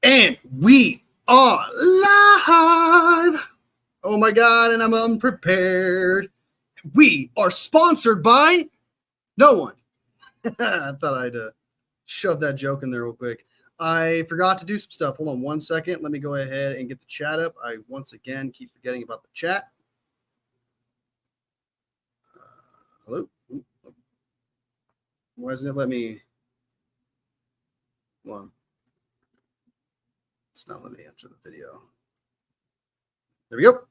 And we are live. Oh my God, and I'm unprepared. We are sponsored by no one. I thought I'd shove that joke in there real quick. I forgot to do some stuff. Hold on 1 second. Let me go ahead and get the chat up. I once again keep forgetting about the chat. Hello? Why doesn't it let me? Well, it's not letting me enter the video. There we go.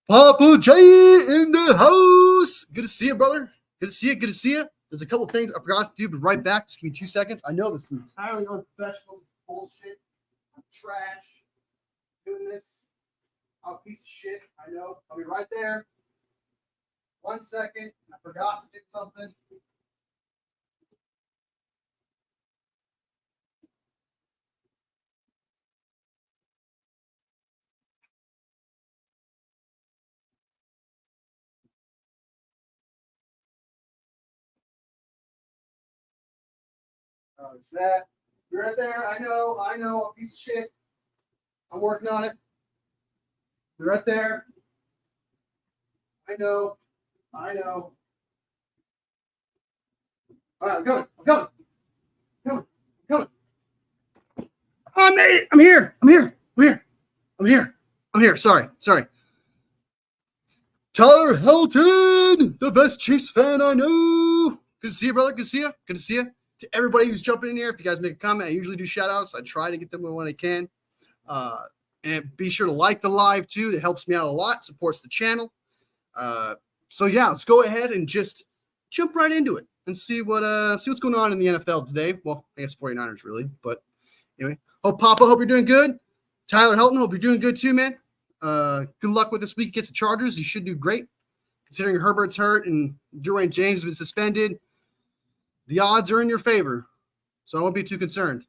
Papa J in the house. Good to see you, brother. Good to see you. Good to see you. There's a couple things I forgot to do, but right back. Just give me 2 seconds. I know this is entirely unprofessional bullshit. I'm trash. Doing this. I'm a piece of shit. I know. I'll be right there. 1 second. I forgot to do something. Oh, it's that. You're right there. I know. A piece of shit. I'm working on it. You're right there. I know. All right, I'm coming. I made it. I'm here. Sorry. Tyler Helton, the best Chiefs fan I know. Good to see you, brother. Good to see you. To everybody who's jumping in here, if you guys make a comment, I usually do shout outs. I try to get them when I can. And be sure to like the live too. It helps me out a lot, supports the channel. So yeah, let's go ahead and just jump right into it and see what's going on in the NFL today. Well, I guess 49ers really, but anyway. Papa, hope you're doing good. Tyler Helton, hope you're doing good too, man. Good luck with this week against the Chargers. You should do great. Considering Herbert's hurt and Derwin James has been suspended, the odds are in your favor. So I won't be too concerned.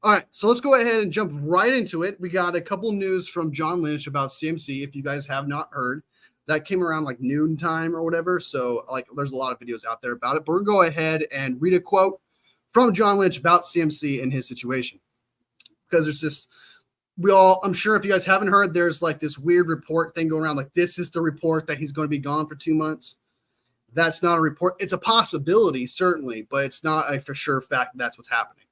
All right, so let's go ahead and jump right into it. We got a couple news from John Lynch about CMC. If you guys have not heard, that came around like noon time or whatever. So like there's a lot of videos out there about it. But we're going to go ahead and read a quote from John Lynch about CMC and his situation. Because there's this, I'm sure if you guys haven't heard, there's like this weird report thing going around. Like this is the report that he's going to be gone for 2 months. That's not a report. It's a possibility, certainly, but it's not a for sure fact that's what's happening.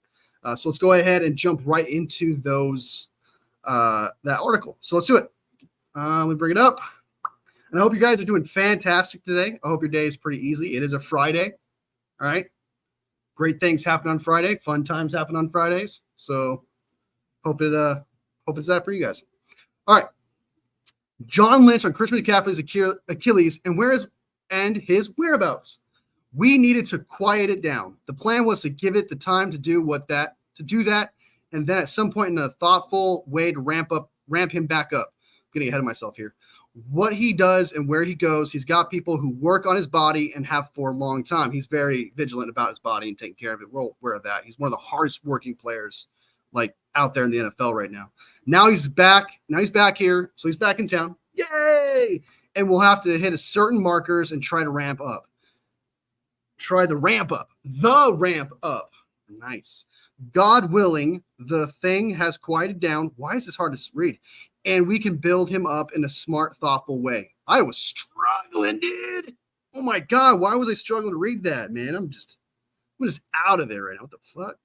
So let's go ahead and jump right into that article. So let's do it. Let me bring it up. And I hope you guys are doing fantastic today. I hope your day is pretty easy. It is a Friday. All right. Great things happen on Friday. Fun times happen on Fridays. So hope it's that for you guys. All right. John Lynch on Christian McCaffrey's Achilles and his whereabouts. We needed to quiet it down. The plan was to give it the time to do that, and then at some point in a thoughtful way to ramp him back up. I'm getting ahead of myself here. What he does and where he goes, he's got people who work on his body and have for a long time. He's very vigilant about his body and taking care of it. We're aware of that. He's one of the hardest working players like out there in the NFL right now. Now he's back here, so he's back in town. Yay! And we'll have to hit a certain markers and try to ramp up. The ramp up. Nice. God willing, the thing has quieted down. Why is this hard to read? And we can build him up in a smart, thoughtful way. I was struggling, dude. Oh my God. Why was I struggling to read that, man? I'm just out of there right now. What the fuck?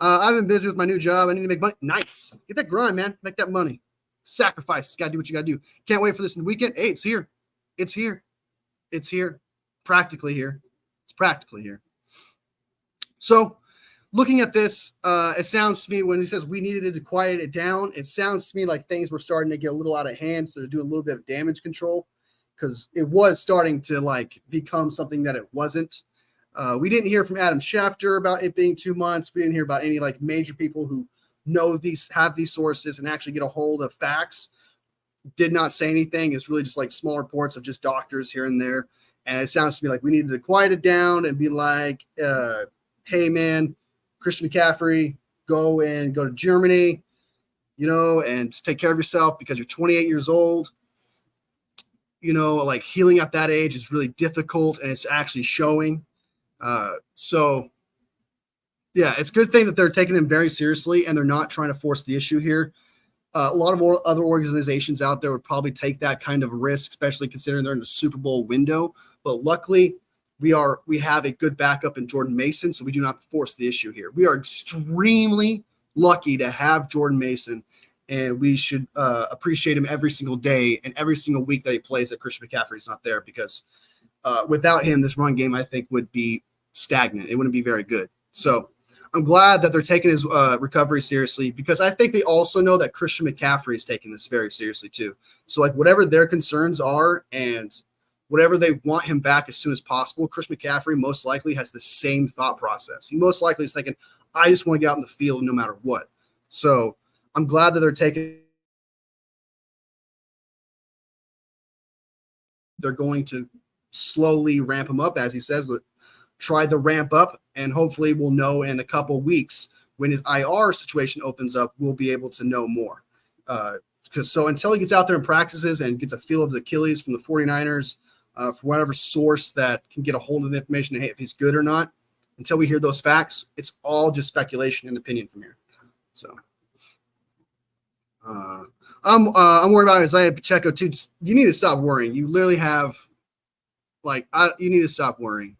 I've been busy with my new job. I need to make money. Nice. Get that grind, man. Make that money. Sacrifice. Got to do what you got to do. Can't wait for this in the weekend. Hey, it's here. Practically here. It's practically here. So looking at this, it sounds to me when he says we needed to quiet it down, it sounds to me like things were starting to get a little out of hand. So to do a little bit of damage control because it was starting to like become something that it wasn't. We didn't hear from Adam Schefter about it being 2 months. We didn't hear about any like major people who have these sources and actually get a hold of facts. Did not say anything. It's really just like small reports of just doctors here and there. And it sounds to me like we needed to quiet it down and be like, hey man, Christian McCaffrey, go to Germany, and take care of yourself because you're 28 years old. Like healing at that age is really difficult and it's actually showing. So Yeah, it's a good thing that they're taking him very seriously and they're not trying to force the issue here. A lot of more other organizations out there would probably take that kind of risk, especially considering they're in the Super Bowl window. But luckily, we have a good backup in Jordan Mason, so we do not force the issue here. We are extremely lucky to have Jordan Mason, and we should appreciate him every single day and every single week that he plays that Christian McCaffrey's not there, because without him, this run game, I think, would be stagnant. It wouldn't be very good. So I'm glad that they're taking his recovery seriously, because I think they also know that Christian McCaffrey is taking this very seriously too. So like whatever their concerns are and whatever they want him back as soon as possible, Chris McCaffrey most likely has the same thought process. He most likely is thinking, I just want to get out in the field no matter what. So I'm glad that they're going to slowly ramp him up, as he says, try the ramp up, and hopefully we'll know in a couple weeks when his IR situation opens up, we'll be able to know more. So until he gets out there and practices and gets a feel of the Achilles from the 49ers, for whatever source that can get a hold of the information, hey, if he's good or not, until we hear those facts, it's all just speculation and opinion from here. So I'm worried about Isaiah Pacheco too. You need to stop worrying. You literally have you need to stop worrying.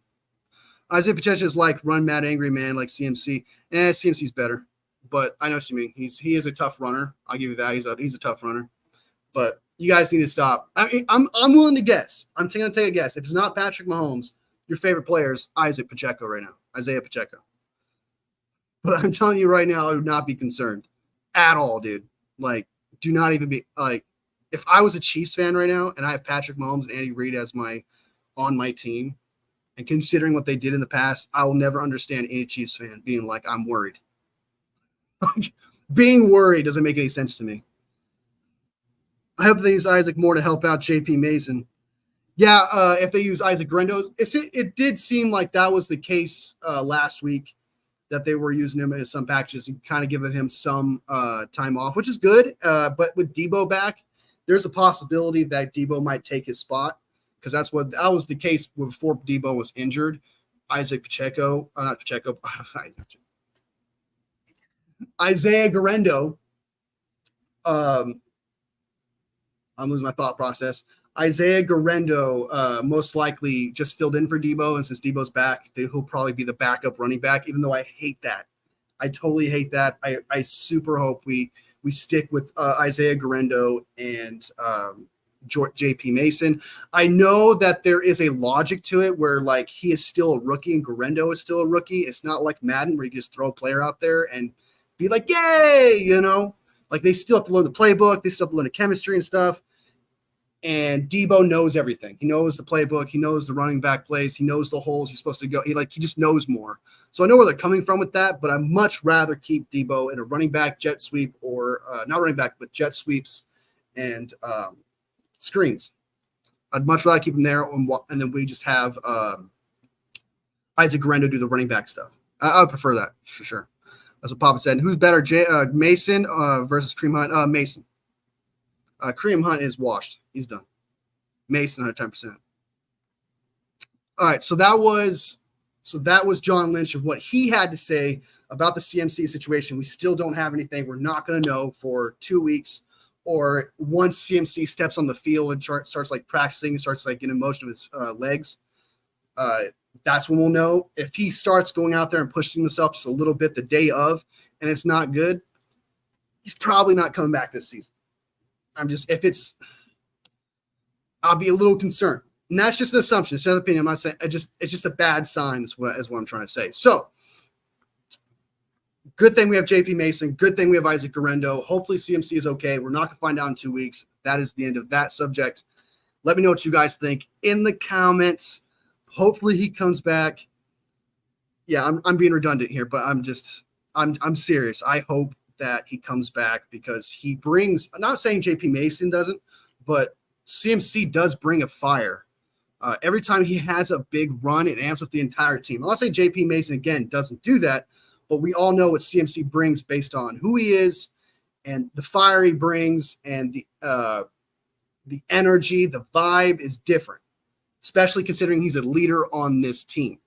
Isaiah Pacheco is like run mad angry man like CMC. CMC's better, but I know what you mean. He is a tough runner. I'll give you that. He's a tough runner, but you guys need to stop. I'm willing to guess. I'm going to take a guess. If it's not Patrick Mahomes, your favorite player is Isaac Pacheco right now. Isaiah Pacheco. But I'm telling you right now, I would not be concerned at all, dude. Like, do not even be like. If I was a Chiefs fan right now and I have Patrick Mahomes and Andy Reid as on my team, and considering what they did in the past, I will never understand any Chiefs fan being like, I'm worried. Being worried doesn't make any sense to me. I hope they use Isaac more to help out JP Mason. Yeah, if they use Isaac Guerendo, it did seem like that was the case last week, that they were using him as some packages and kind of giving him some time off, which is good. But with Debo back, there's a possibility that Debo might take his spot, because that was the case before Debo was injured. Isaiah Guerendo. I'm losing my thought process. Isaiah Guerendo most likely just filled in for Debo, and since Debo's back, he'll probably be the backup running back, even though I hate that. I totally hate that. I super hope we stick with Isaiah Guerendo and JP Mason. I know that there is a logic to it where like he is still a rookie and Guerendo is still a rookie. It's not like Madden where you just throw a player out there and be like, yay, like they still have to learn the playbook. They still have to learn the chemistry and stuff. And Debo knows everything. He knows the playbook. He knows the running back plays. He knows the holes he's supposed to go. He just knows more. So I know where they're coming from with that, but I'd much rather keep Debo in a running back jet sweep, or not running back, but jet sweeps and screens. I'd much rather keep him there, and then we just have Isaac Guerendo do the running back stuff. I would prefer that for sure. That's what Papa said. And who's better, Mason versus Kareem Hunt? Mason. Kareem Hunt is washed. He's done. Mason 110%. All right, so that was John Lynch and what he had to say about the CMC situation. We still don't have anything. We're not going to know for 2 weeks, or once CMC steps on the field and starts like practicing, starts like getting motion of his legs. That's when we'll know. If he starts going out there and pushing himself just a little bit the day of, and it's not good, he's probably not coming back this season. I'll be a little concerned. And that's just an assumption. It's not an opinion. I'm not saying it's just a bad sign is what I'm trying to say. So good thing we have JP Mason. Good thing we have Isaac Guerendo. Hopefully CMC is okay. We're not going to find out in 2 weeks. That is the end of that subject. Let me know what you guys think in the comments. Hopefully he comes back. Yeah, I'm being redundant here, but I'm serious. I hope that he comes back, because he brings, I'm not saying JP Mason doesn't, but CMC does bring a fire. Every time he has a big run, it amps up the entire team. I'm not saying JP Mason, again, doesn't do that, but we all know what CMC brings based on who he is and the fire he brings, and the energy, the vibe is different, especially considering he's a leader on this team.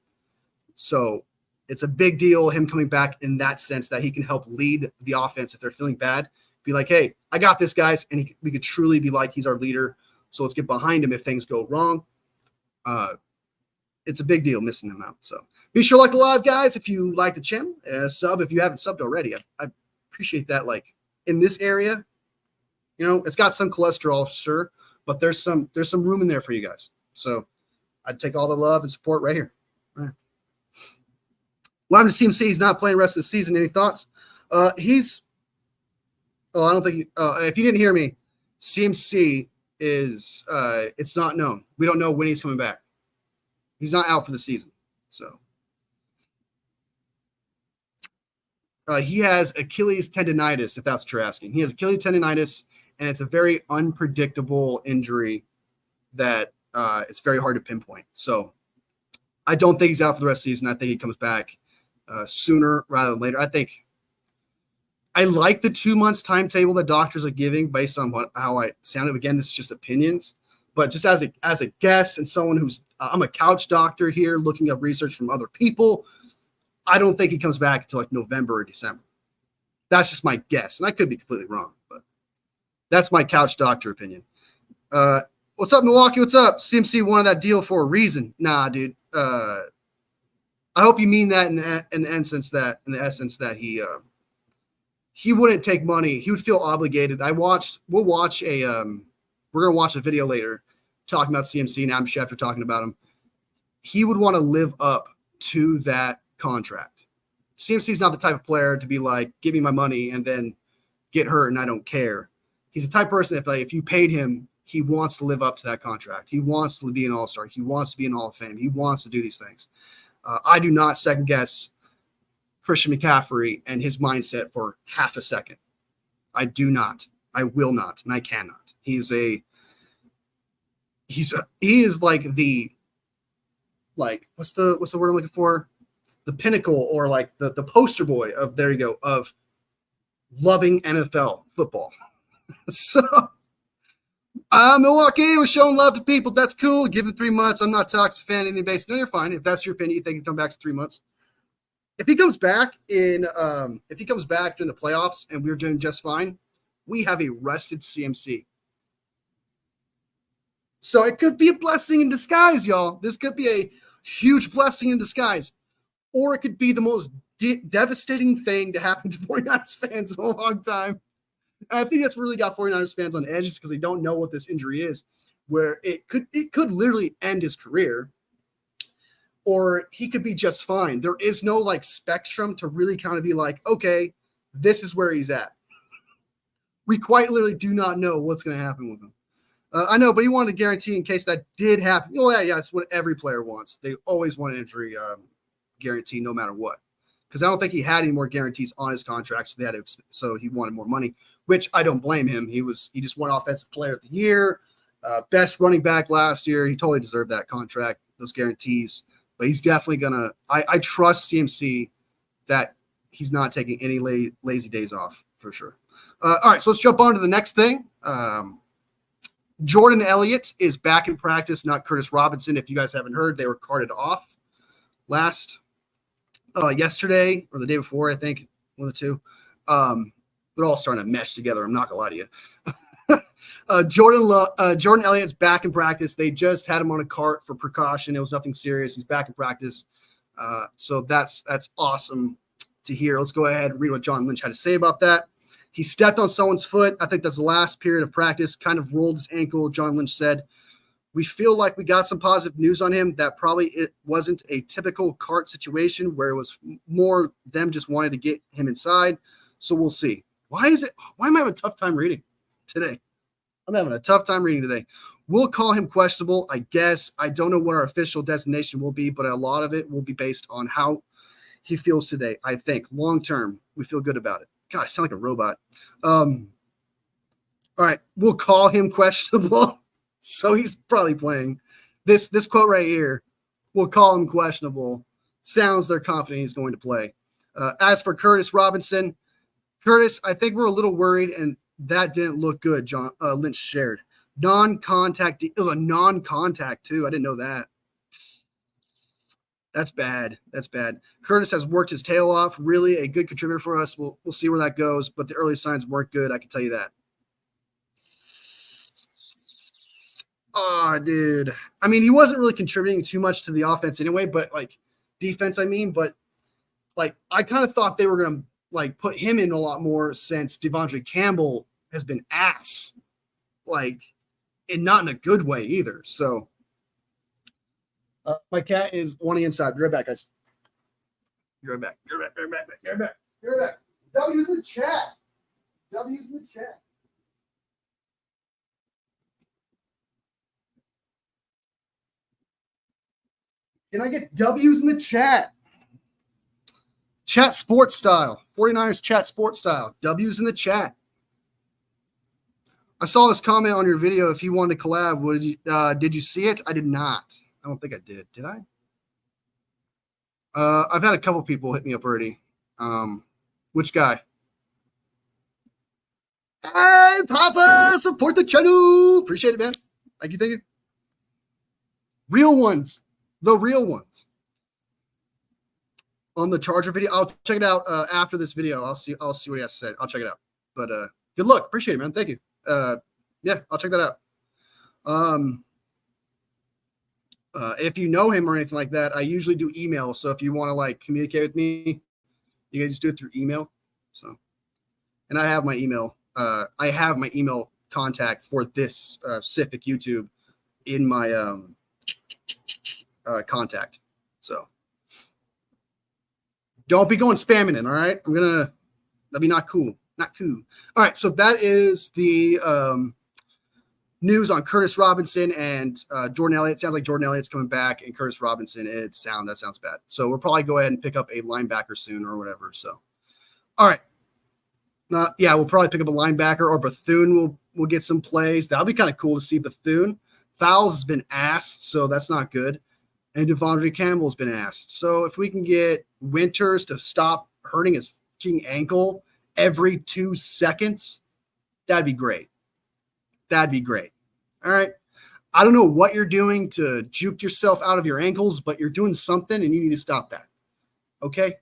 So it's a big deal, him coming back in that sense that he can help lead the offense if they're feeling bad. Be like, hey, I got this, guys. And we could truly be like, he's our leader. So let's get behind him if things go wrong. It's a big deal missing him out. So be sure to like the live, guys. If you like the channel, sub if you haven't subbed already. I appreciate that. Like in this area, it's got some cholesterol, sure, but there's some room in there for you guys. So I'd take all the love and support right here. All right. Well, I'm to CMC. He's not playing the rest of the season. Any thoughts? I don't think if you didn't hear me, CMC is it's not known. We don't know when he's coming back. He's not out for the season. So he has Achilles tendonitis, if that's what you're asking. He has Achilles tendonitis, and it's a very unpredictable injury that it's very hard to pinpoint. So I don't think he's out for the rest of the season. I think he comes back sooner rather than later. I like the 2 months timetable that doctors are giving based on how I sounded. Again, this is just opinions, but just as a guess and someone who's I'm a couch doctor here looking up research from other people, I don't think he comes back until like November or December. That's just my guess, and I could be completely wrong, but that's my couch doctor opinion. What's up, Milwaukee? What's up? CMC wanted that deal for a reason. Nah, dude. I hope you mean that in the essence that he wouldn't take money. He would feel obligated. We're gonna watch a video later talking about CMC and Adam Schefter talking about him. He would want to live up to that contract. CMC is not the type of player to be like, give me my money and then get hurt and I don't care. He's the type of person if you paid him, he wants to live up to that contract. He wants to be an all-star. He wants to be in Hall of Fame. He wants to do these things. I do not second guess Christian McCaffrey and his mindset for half a second. I do not. I will not, and I cannot. He is like what's the word I'm looking for? The pinnacle or like the poster boy of of loving NFL football. So Milwaukee was showing love to people. That's cool. Give it 3 months. I'm not toxic fan any base. No, you're fine. If that's your opinion, you think he'll come back in 3 months. If he comes back during the playoffs and we're doing just fine, we have a rested CMC. So it could be a blessing in disguise, y'all. This could be a huge blessing in disguise. Or it could be the most devastating thing to happen to 49ers fans in a long time. And I think that's really got 49ers fans on edge because they don't know what this injury is, where it could literally end his career, or he could be just fine. There is no like spectrum to really kind of be like, okay, this is where he's at. We quite literally do not know what's going to happen with him. I know, but he wanted to guarantee in case that did happen. Oh, yeah, it's what every player wants. They always want an injury guarantee no matter what. Because I don't think he had any more guarantees on his contract, so he wanted more money, which I don't blame him. He just won Offensive Player of the Year, best running back last year. He totally deserved that contract, those guarantees. But he's definitely gonna. I trust CMC that he's not taking any lazy days off for sure. All right, so let's jump on to the next thing. Jordan Elliott is back in practice, not Curtis Robinson. If you guys haven't heard, they were carted off yesterday or the day before, I think, one of the two. They're all starting to mesh together. I'm not gonna lie to you. Jordan Elliott's back in practice. They just had him on a cart for precaution. It was nothing serious. He's back in practice. So that's awesome to hear. Let's go ahead and read what John Lynch had to say about that. He stepped on someone's foot. I think that's the last period of practice, kind of rolled his ankle. John Lynch said, we feel like we got some positive news on him that probably it wasn't a typical cart situation where it was more them just wanting to get him inside. So we'll see. Why am I having a tough time reading today? I'm having a tough time reading today. We'll call him questionable, I guess. I don't know what our official designation will be, but a lot of it will be based on how he feels today. I think long-term, we feel good about it. God, I sound like a robot. All right, we'll call him questionable. So he's probably playing. This quote right here, we'll call him questionable. Sounds they're confident he's going to play. As for Curtis Robinson, Curtis, I think we're a little worried, and that didn't look good, John Lynch shared. Non-contact. It was a non-contact, too. I didn't know that. That's bad. That's bad. Curtis has worked his tail off. Really a good contributor for us. We'll see where that goes, but the early signs weren't good. I can tell you that. Oh, dude. I mean, he wasn't really contributing too much to the offense anyway, but like defense, I mean, but like I kind of thought they were gonna like put him in a lot more since Devondre Campbell has been ass, like, and not in a good way either. So my cat is wanting inside. Be right back, guys. Be right back. Be right back. Be right back. Be right back. Be right back. W's in the chat. W's in the chat. Can I get W's in the chat? Chat sports style. 49ers chat sports style. W's in the chat. I saw this comment on your video. If you wanted to collab, did you see it? I did not. I don't think I did. Did I? I've had a couple people hit me up already. Which guy? Hey, Papa, support the channel. Appreciate it, man. Thank you. Real ones. The real ones. On the Charger video. I'll check it out after this video. I'll see what he has to say. I'll check it out. But good luck. Appreciate it, man. Thank you. Yeah, I'll check that out. If you know him or anything like that, I usually do email. So if you want to like communicate with me, you can just do it through email. So, and I have my email. I have my email contact for this specific YouTube in my contact. So don't be going spamming it. All right. That'd be not cool. Not cool. All right. So that is the news on Curtis Robinson and Jordan Elliott. Sounds like Jordan Elliott's coming back, and Curtis Robinson, that sounds bad. So we'll probably go ahead and pick up a linebacker soon or whatever. So, all right. Yeah, we'll probably pick up a linebacker, or Bethune will get some plays. That'll be kind of cool to see Bethune. Fowles has been ass, so that's not good. And Devondre Campbell's been ass. So if we can get Winters to stop hurting his fucking ankle every 2 seconds, that'd be great. That'd be great. All right. I don't know what you're doing to juke yourself out of your ankles, but you're doing something and you need to stop that. Okay.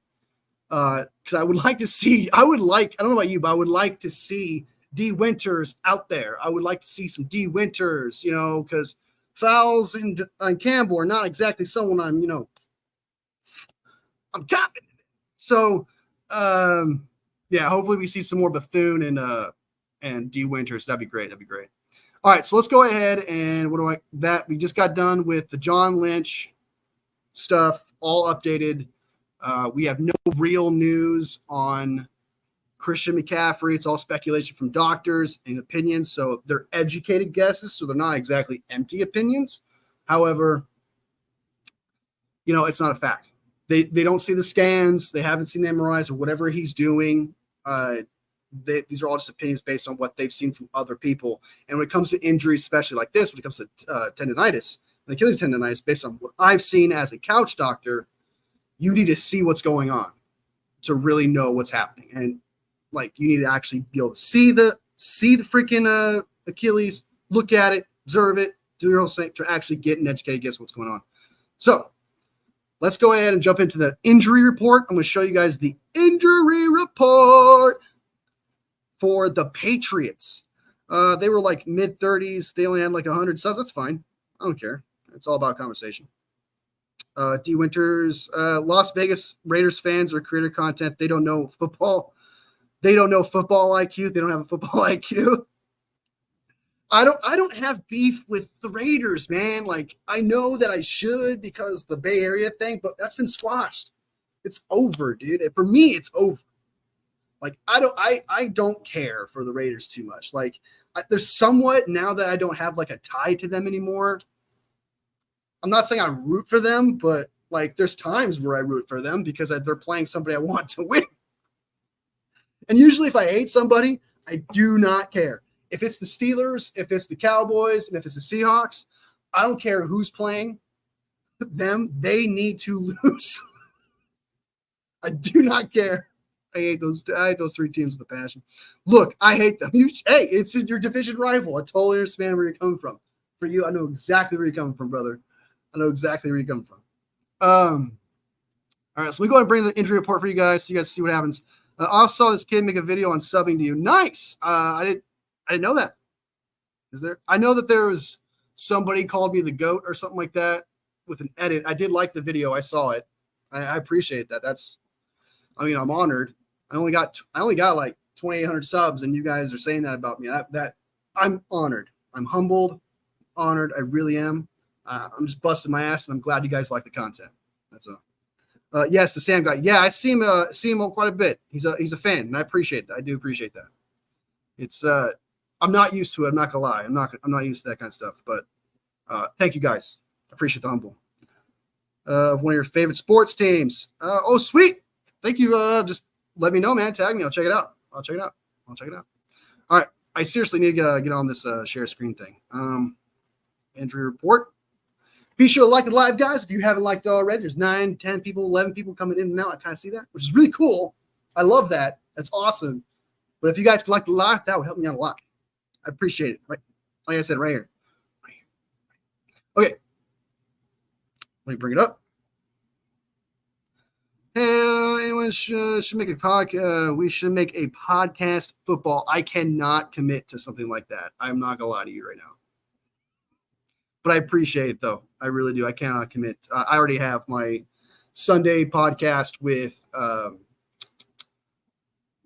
Because I would like to see, I don't know about you, but I would like to see D Winters out there. I would like to see some D Winters, because Fowles and Campbell are not exactly someone I'm confident in. So, yeah, hopefully we see some more Bethune and D Winters. That'd be great. All right, so let's go ahead and we just got done with the John Lynch stuff, all updated. We have no real news on Christian McCaffrey. It's all speculation from doctors and opinions. So they're educated guesses. So they're not exactly empty opinions. However, it's not a fact. They don't see the scans. They haven't seen the MRIs or whatever he's doing. These are all just opinions based on what they've seen from other people. And when it comes to injuries, especially like this, when it comes to tendonitis and Achilles tendonitis, based on what I've seen as a couch doctor, you need to see what's going on to really know what's happening. And like, you need to actually be able to see the freaking Achilles, look at it, observe it, do your whole thing to actually get an educated guess what's going on. So let's go ahead and jump into the injury report. I'm going to show you guys the injury report for the Patriots. They were like mid-30s. They only had like 100 subs. That's fine. I don't care. It's all about conversation. D Winters, Las Vegas Raiders fans are creator content. They don't know football. They don't know football IQ. They don't have a football IQ. I don't have beef with the Raiders, man. Like, I know that I should because the Bay Area thing, but that's been squashed. It's over, dude. For me, it's over. Like, I don't care for the Raiders too much. Like, there's somewhat, now that I don't have like a tie to them anymore. I'm not saying I root for them, but like, there's times where I root for them because they're playing somebody I want to win. And usually if I hate somebody, I do not care. If it's the Steelers, if it's the Cowboys, and if it's the Seahawks, I don't care who's playing them. They need to lose. I do not care. I hate those three teams with a passion. Look, I hate them. Hey, it's your division rival. I totally understand where you're coming from. For you, I know exactly where you're coming from, brother. I know exactly where you're coming from. All right, so we go ahead and bring the injury report for you guys so you guys see what happens. I also saw this kid make a video on subbing to you. Nice. I didn't know that. Is there? I know that there was somebody called me the GOAT or something like that with an edit. I did like the video. I saw it. I appreciate that. I'm honored. I only got like 2,800 subs, and you guys are saying that about me. That I'm honored. I'm humbled, honored. I really am. I'm just busting my ass, and I'm glad you guys like the content. That's all. Yes, the Sam guy. Yeah, I see him quite a bit. He's a fan, and I appreciate that. I do appreciate that. It's I'm not used to it. I'm not gonna lie. I'm not used to that kind of stuff. But thank you guys. I appreciate the humble. Of one of your favorite sports teams. Oh, sweet. Thank you. Just let me know, man. Tag me. I'll check it out. All right. I seriously need to get on this share screen thing. Injury report. Be sure to like the live, guys. If you haven't liked it already, there's 9, 10 people, 11 people coming in and out. I kind of see that, which is really cool. I love that. That's awesome. But if you guys can like the live, that would help me out a lot. I appreciate it. Right, like I said, right here. Okay. Let me bring it up. Hey, anyone should make a podcast. We should make a podcast football. I cannot commit to something like that. I'm not gonna lie to you right now. But I appreciate it, though. I really do. I cannot commit. I already have my Sunday podcast with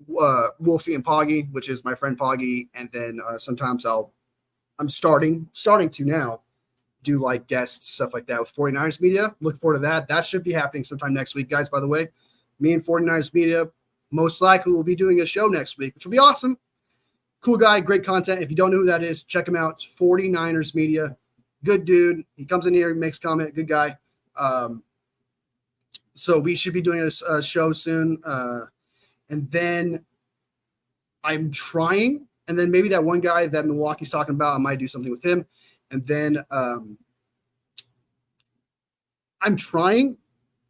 Wolfie and Poggy, which is my friend Poggy. And then sometimes I'm starting to now do like guests, stuff like that with 49ers Media. Look forward to that. That should be happening sometime next week, guys, by the way. Me and 49ers Media most likely will be doing a show next week, which will be awesome. Cool guy, great content. If you don't know who that is, check him out. It's 49ers Media. Good dude. He comes in here, makes comment. Good guy. So we should be doing a show soon. And then I'm trying. And then maybe that one guy that Milwaukee's talking about, I might do something with him. And then I'm trying.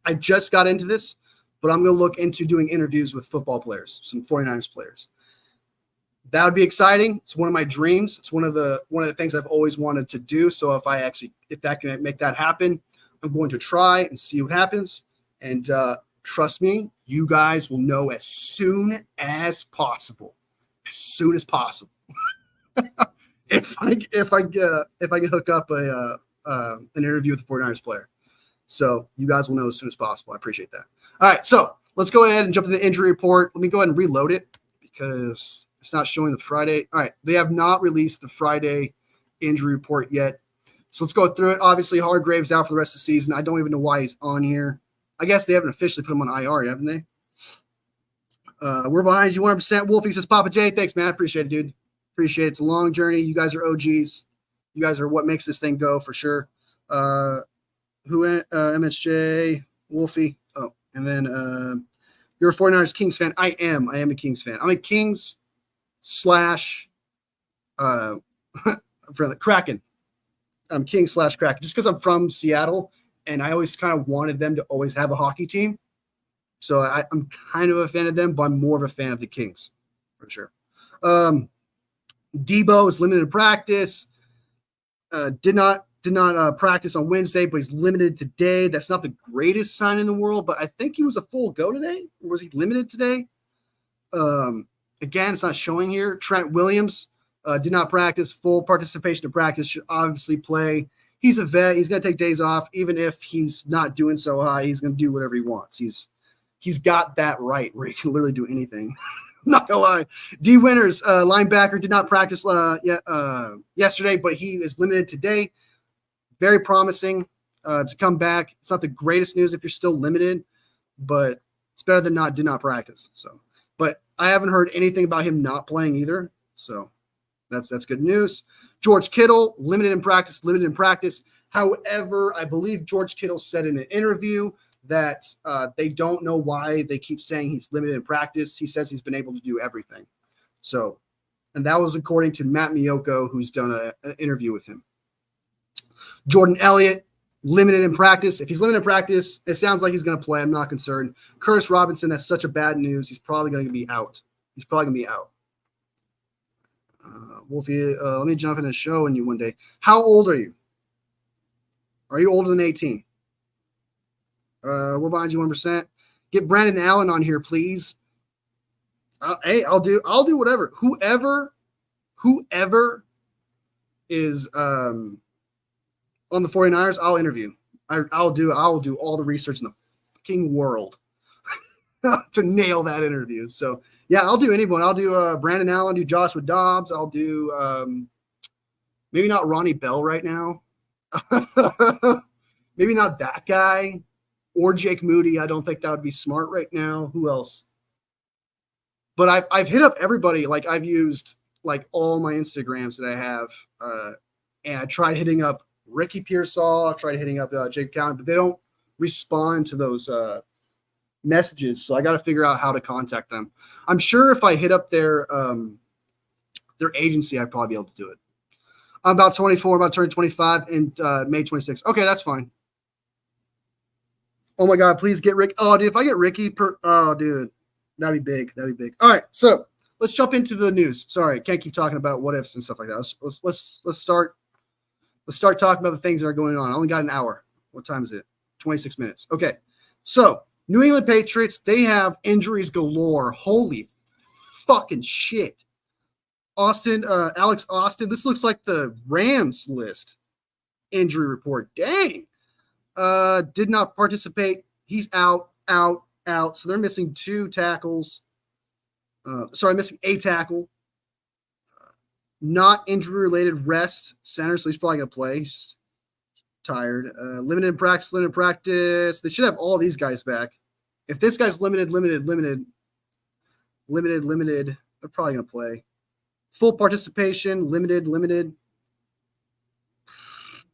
I just got into this, but I'm going to look into doing interviews with football players, some 49ers players. That would be exciting. It's one of my dreams. It's one of the things I've always wanted to do. So if that can make that happen, I'm going to try and see what happens. And trust me, you guys will know as soon as possible. As soon as possible. if I can hook up an interview with a 49ers player. So you guys will know as soon as possible. I appreciate that. All right, so let's go ahead and jump to the injury report. Let me go ahead and reload it because it's not showing the Friday. All right, they have not released the Friday injury report yet. So let's go through it. Obviously, Hargrave's out for the rest of the season. I don't even know why he's on here. I guess they haven't officially put him on IR, haven't they? We're behind you 100%. Wolfie says, Papa J, thanks, man. I appreciate it, dude. Appreciate it. It's a long journey. You guys are OGs. You guys are what makes this thing go for sure. MSJ, Wolfie. Oh, and then you're a 49ers Kings fan. I am a Kings fan. I'm a Kings / from the Kraken. I'm King / Kraken just because I'm from Seattle and I always kind of wanted them to always have a hockey team. So I'm kind of a fan of them, but I'm more of a fan of the Kings for sure. Debo is limited in practice. Did not practice on Wednesday, but he's limited today. That's not the greatest sign in the world, but I think he was a full go today. Or was he limited today? Again, it's not showing here. Trent Williams did not practice. Full participation in practice, should obviously play. He's a vet. He's going to take days off. Even if he's not doing so high, he's going to do whatever he wants. He's got that right where he can literally do anything. I'm not going to lie. D. Winters, linebacker, did not practice yesterday, but he is limited today. Very promising to come back. It's not the greatest news if you're still limited, but it's better than did not practice. So, but I haven't heard anything about him not playing either. So that's good news. George Kittle, limited in practice. However, I believe George Kittle said in an interview that they don't know why they keep saying he's limited in practice. He says he's been able to do everything. So, and that was according to Matt Miyoko, who's done an interview with him. Jordan Elliott, limited in practice. If he's limited in practice, it sounds like he's going to play. I'm not concerned. Curtis Robinson, that's such a bad news. He's probably going to be out. Wolfie, let me jump in and show you one day. How old are you? Are you older than 18? We're behind you 1%. Get Brandon Allen on here, please. Hey, I'll do whatever. Whoever is on the 49ers, I'll interview. I'll do all the research in the fucking world to nail that interview. So yeah, I'll do anyone. I'll do Brandon Allen, do Joshua Dobbs. I'll do maybe not Ronnie Bell right now. Maybe not that guy or Jake Moody. I don't think that would be smart right now. Who else? But I've hit up everybody. Like I've used like all my Instagrams that I have, and I tried hitting up Ricky Pearsall. I tried hitting up Jake Cowan, but they don't respond to those messages. So I got to figure out how to contact them. I'm sure if I hit up their agency, I'd probably be able to do it. I'm about 24, about to turn 25 in May 26th. Okay, that's fine. Oh my God, please get Rick. Oh, dude, if I get Ricky, dude, that'd be big. That'd be big. All right, so let's jump into the news. Sorry, can't keep talking about what ifs and stuff like that. Let's start talking about the things that are going on. I only got an hour. What time is it? 26 minutes. Okay, so New England Patriots, they have injuries galore. Holy fucking shit. Alex Austin, this looks like the Rams list injury report. Dang. Did not participate. He's out. So they're missing 2 tackles. Missing a tackle. Not injury-related rest center, so he's probably going to play. He's just tired. Limited practice. They should have all these guys back. If this guy's limited, they're probably going to play. Full participation, limited.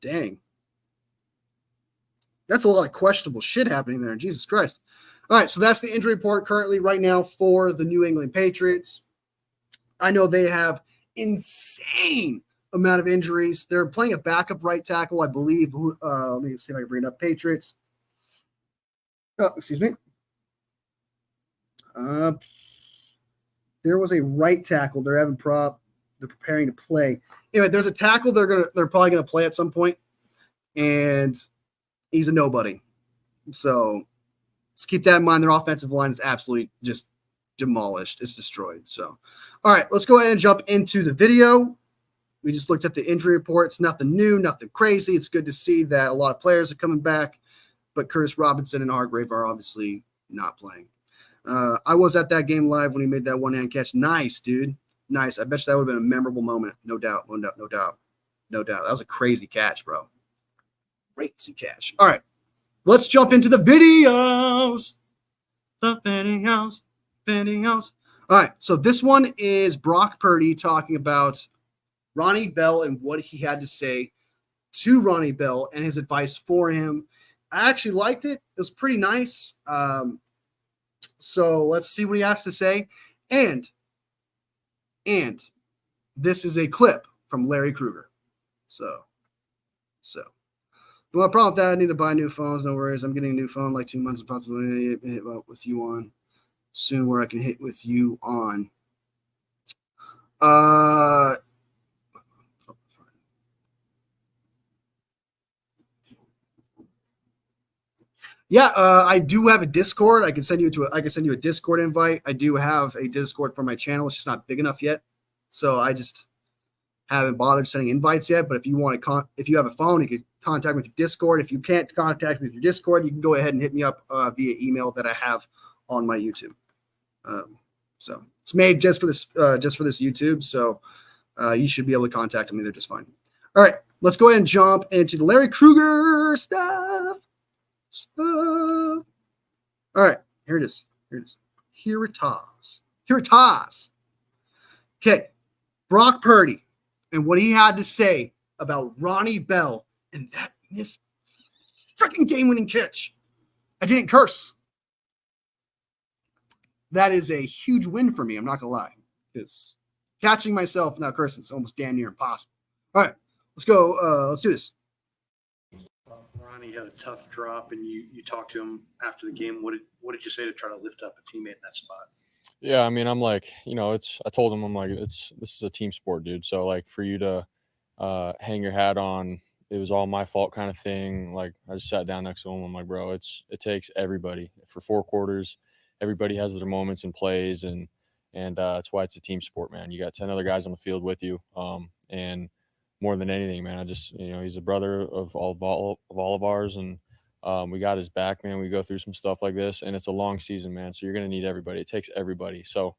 Dang. That's a lot of questionable shit happening there. Jesus Christ. All right, so that's the injury report currently right now for the New England Patriots. I know they have insane amount of injuries. They're playing a backup right tackle, I believe. Let me see if I can bring it up. Patriots. Oh, excuse me. There was a right tackle. They're preparing to play. Anyway, there's a tackle they're probably gonna play at some point, and he's a nobody. So let's keep that in mind. Their offensive line is absolutely just demolished. It's destroyed. So, all right, let's go ahead and jump into the video. We just looked at the injury reports. Nothing new, nothing crazy. It's good to see that a lot of players are coming back, but Curtis Robinson and Hargrave are obviously not playing. I was at that game live when he made that one-hand catch. Nice, dude. Nice. I bet you that would have been a memorable moment. No doubt. That was a crazy catch, bro. Crazy catch. All right. Let's jump into the videos. All right. So this one is Brock Purdy talking about Ronnie Bell and what he had to say to Ronnie Bell and his advice for him. I actually liked it. It was pretty nice. So let's see what he has to say. And this is a clip from Larry Krueger. So. No problem with that. I need to buy new phones. No worries. I'm getting a new phone like 2 months and possibly hit with you on soon where I can hit with you on. I do have a Discord. I can send you a Discord invite. I do have a Discord for my channel. It's just not big enough yet. So I just haven't bothered sending invites yet. But if you want to if you have a phone, you can contact me through Discord. If you can't contact me through Discord, you can go ahead and hit me up via email that I have on my YouTube. So it's made just for this YouTube. So you should be able to contact me there just fine. All right, let's go ahead and jump into the Larry Krueger stuff. All right, here it is. Here it is. Okay, Brock Purdy and what he had to say about Ronnie Bell and that missed freaking game-winning catch. I didn't curse. That is a huge win for me. I'm not gonna lie, because catching myself without cursing is almost damn near impossible. All right, let's go. Let's do this. Ronnie had a tough drop, and you talked to him after the game. What did you say to try to lift up a teammate in that spot? Yeah, I mean, I'm like, I told him, I'm like, this is a team sport, dude. So like for you to hang your hat on, it was all my fault kind of thing. Like I just sat down next to him. I'm like, bro, it takes everybody for 4 quarters. Everybody has their moments and plays, and that's why it's a team sport, man. You got 10 other guys on the field with you, and more than anything, man, I just he's a brother of all of ours, and we got his back, man. We go through some stuff like this, and it's a long season, man. So you're gonna need everybody. It takes everybody. So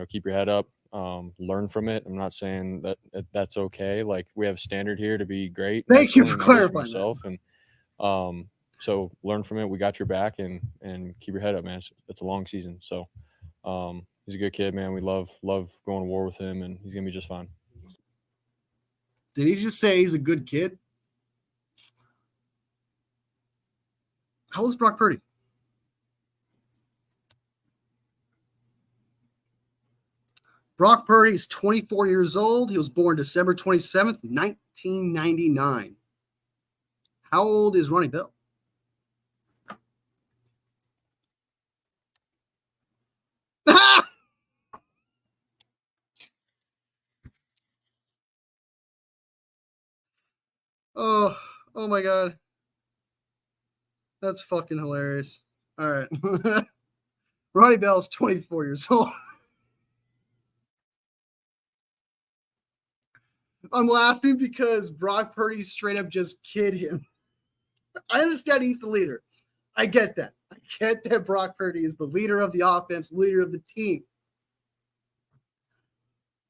keep your head up, learn from it. I'm not saying that that's okay. Like we have a standard here to be great. Thank you for excellent, and clarifying yourself, and so learn from it. We got your back, and keep your head up, man. It's a long season. So he's a good kid, man. We love going to war with him, and he's gonna be just fine. Did he just say he's a good kid? How old is Brock Purdy? Brock Purdy is 24 years old. He was born December 27th, 1999. How old is Ronnie Bell? Oh my God. That's fucking hilarious. All right. Ronnie Bell's 24 years old. I'm laughing because Brock Purdy straight up just kid him. I understand he's the leader. I get that. I get that Brock Purdy is the leader of the offense, leader of the team.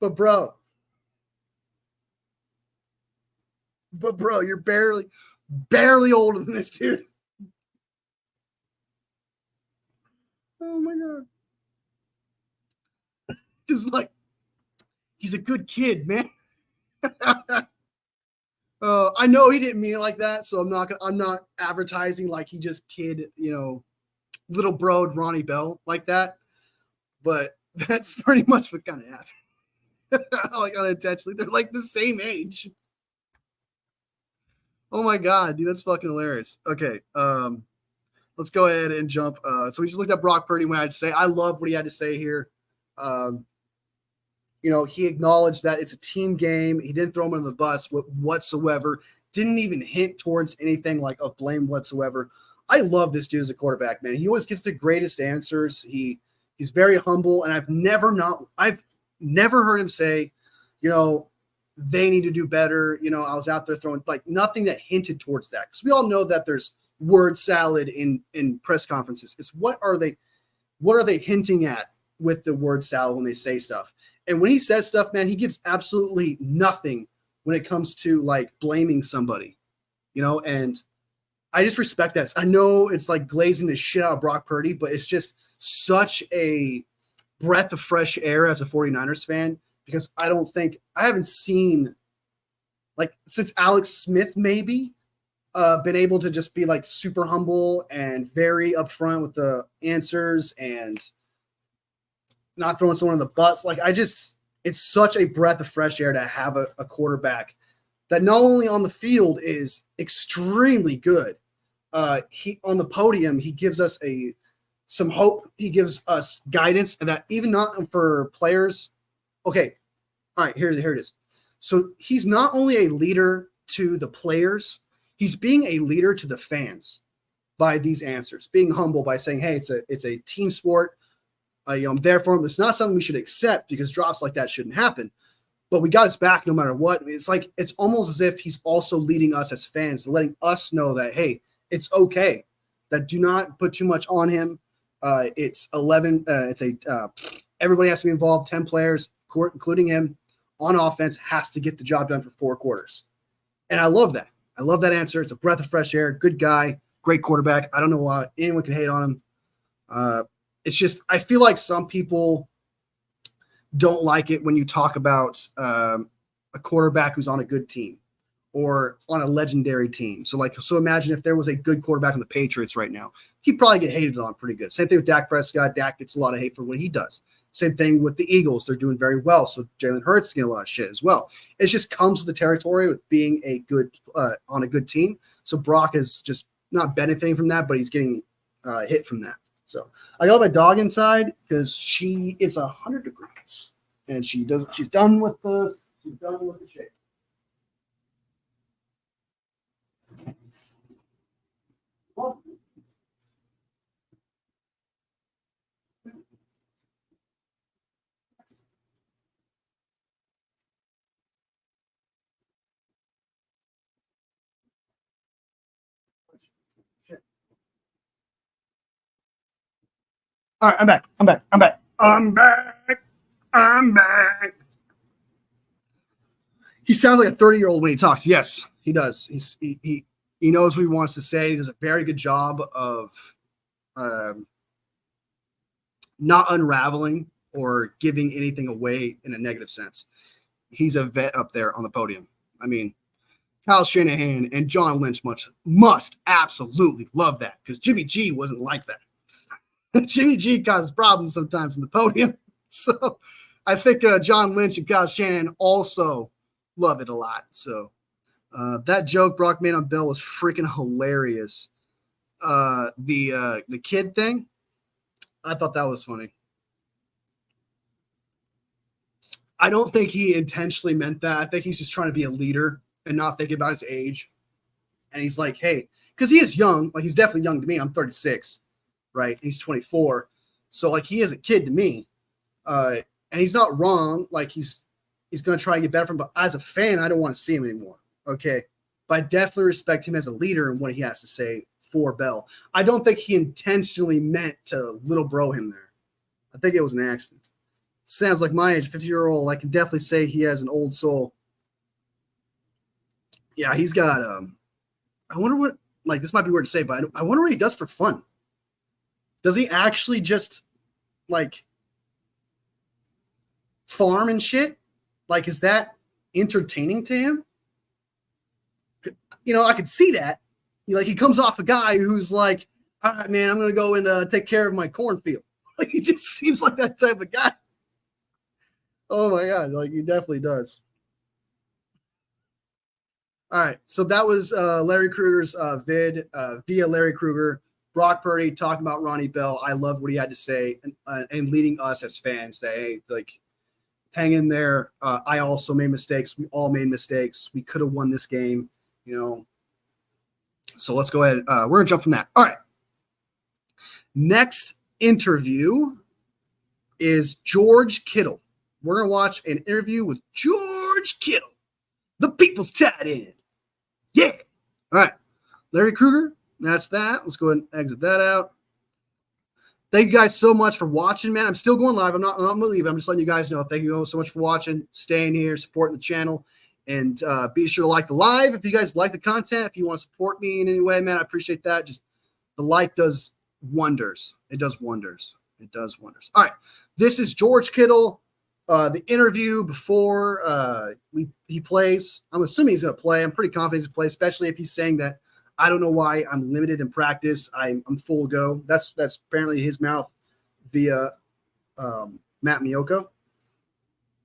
But bro, you're barely older than this dude. Oh my God. Just like, he's a good kid, man. I know he didn't mean it like that, so I'm not advertising like he just kid, little broed Ronnie Bell like that. But that's pretty much what kind of happened. Like unintentionally. They're like the same age. Oh my God, dude, that's fucking hilarious. Okay. Let's go ahead and jump. So we just looked at Brock Purdy when I had to say. I love what he had to say here. He acknowledged that it's a team game. He didn't throw him under the bus whatsoever. Didn't even hint towards anything like of blame whatsoever. I love this dude as a quarterback, man. He always gives the greatest answers. He's very humble, and I've never heard him say, they need to do better. I was out there throwing like nothing that hinted towards that. Because we all know that there's word salad in press conferences. It's what are they hinting at with the word salad when they say stuff? And when he says stuff, man, he gives absolutely nothing when it comes to like blaming somebody, and I just respect that. I know it's like glazing the shit out of Brock Purdy, but it's just such a breath of fresh air as a 49ers fan, because I haven't seen like since Alex Smith maybe been able to just be like super humble and very upfront with the answers and not throwing someone in the bus. Like it's such a breath of fresh air to have a quarterback that not only on the field is extremely good, he on the podium, he gives us some hope. He gives us guidance, and that even not for players. Okay. All right, here it is. So he's not only a leader to the players, he's being a leader to the fans by these answers, being humble by saying, hey, it's a team sport. I'm there for him. It's not something we should accept because drops like that shouldn't happen. But we got his back no matter what. It's like it's almost as if he's also leading us as fans, letting us know that, hey, it's okay. That do not put too much on him. It's 11. Everybody has to be involved. 10 players, including him, on offense has to get the job done for 4 quarters. And I love that. I love that answer. It's a breath of fresh air. Good guy, great quarterback. I don't know why anyone can hate on him. It's just I feel like some people don't like it when you talk about a quarterback who's on a good team or on a legendary team. So imagine if there was a good quarterback on the Patriots right now, he'd probably get hated on pretty good. Same thing with Dak Prescott. Dak gets a lot of hate for what he does. Same thing with the Eagles. They're doing very well. So Jalen Hurts is getting a lot of shit as well. It just comes with the territory with being a good on a good team. So Brock is just not benefiting from that, but he's getting hit from that. So I got my dog inside because it's 100 degrees and she's done with the shake. All right, I'm back. He sounds like a 30-year-old when he talks. Yes, he does. He knows what he wants to say. He does a very good job of not unraveling or giving anything away in a negative sense. He's a vet up there on the podium. I mean, Kyle Shanahan and John Lynch must absolutely love that because Jimmy G wasn't like that. Jimmy G causes problems sometimes in the podium. So I think John Lynch and Kyle Shanahan also love it a lot. So that joke Brock made on Bell was freaking hilarious. The kid thing, I thought that was funny. I don't think he intentionally meant that. I think he's just trying to be a leader and not thinking about his age. And he's like, hey, because he is young. Like, he's definitely young to me. I'm 36, right? He's 24. So, like, he is a kid to me. And he's not wrong. Like, he's going to try and get better from him. But as a fan, I don't want to see him anymore. Okay? But I definitely respect him as a leader and what he has to say for Bell. I don't think he intentionally meant to little bro him there. I think it was an accident. Sounds like my age, 50-year-old. I can definitely say he has an old soul. Yeah, he's got I wonder what, like, this might be weird to say, but I wonder what he does for fun. Does he actually just, like, farm and shit? Like, is that entertaining to him? You know, I could see that. Like, he comes off a guy who's like, all right, man, I'm going to go and take care of my cornfield. Like, he just seems like that type of guy. Oh, my God. Like, he definitely does. All right. So that was Larry Krueger's vid via Larry Krueger. Brock Purdy talking about Ronnie Bell. I love what he had to say and leading us as fans that, hey, like, hang in there. I also made mistakes. We all made mistakes. We could have won this game, you know. So let's go ahead. We're going to jump from that. All right. Next interview is George Kittle. We're going to watch an interview with George Kittle, the people's tight end. Yeah. All right. Larry Krueger, that's that. Let's go ahead and exit that out. Thank you guys so much for watching, man. I'm still going live. I'm not going to leave. I'm just letting you guys know. Thank you so much for watching, staying here, supporting the channel. And be sure to like the live if you guys like the content. If you want to support me in any way, man, I appreciate that. Just the like does wonders. It does wonders. It does wonders. All right. This is George Kittle. The interview before he plays. I'm assuming he's going to play. I'm pretty confident he's going to play, especially if he's saying that I don't know why I'm limited in practice. I'm full go. That's apparently his mouth via Matt Miyoko.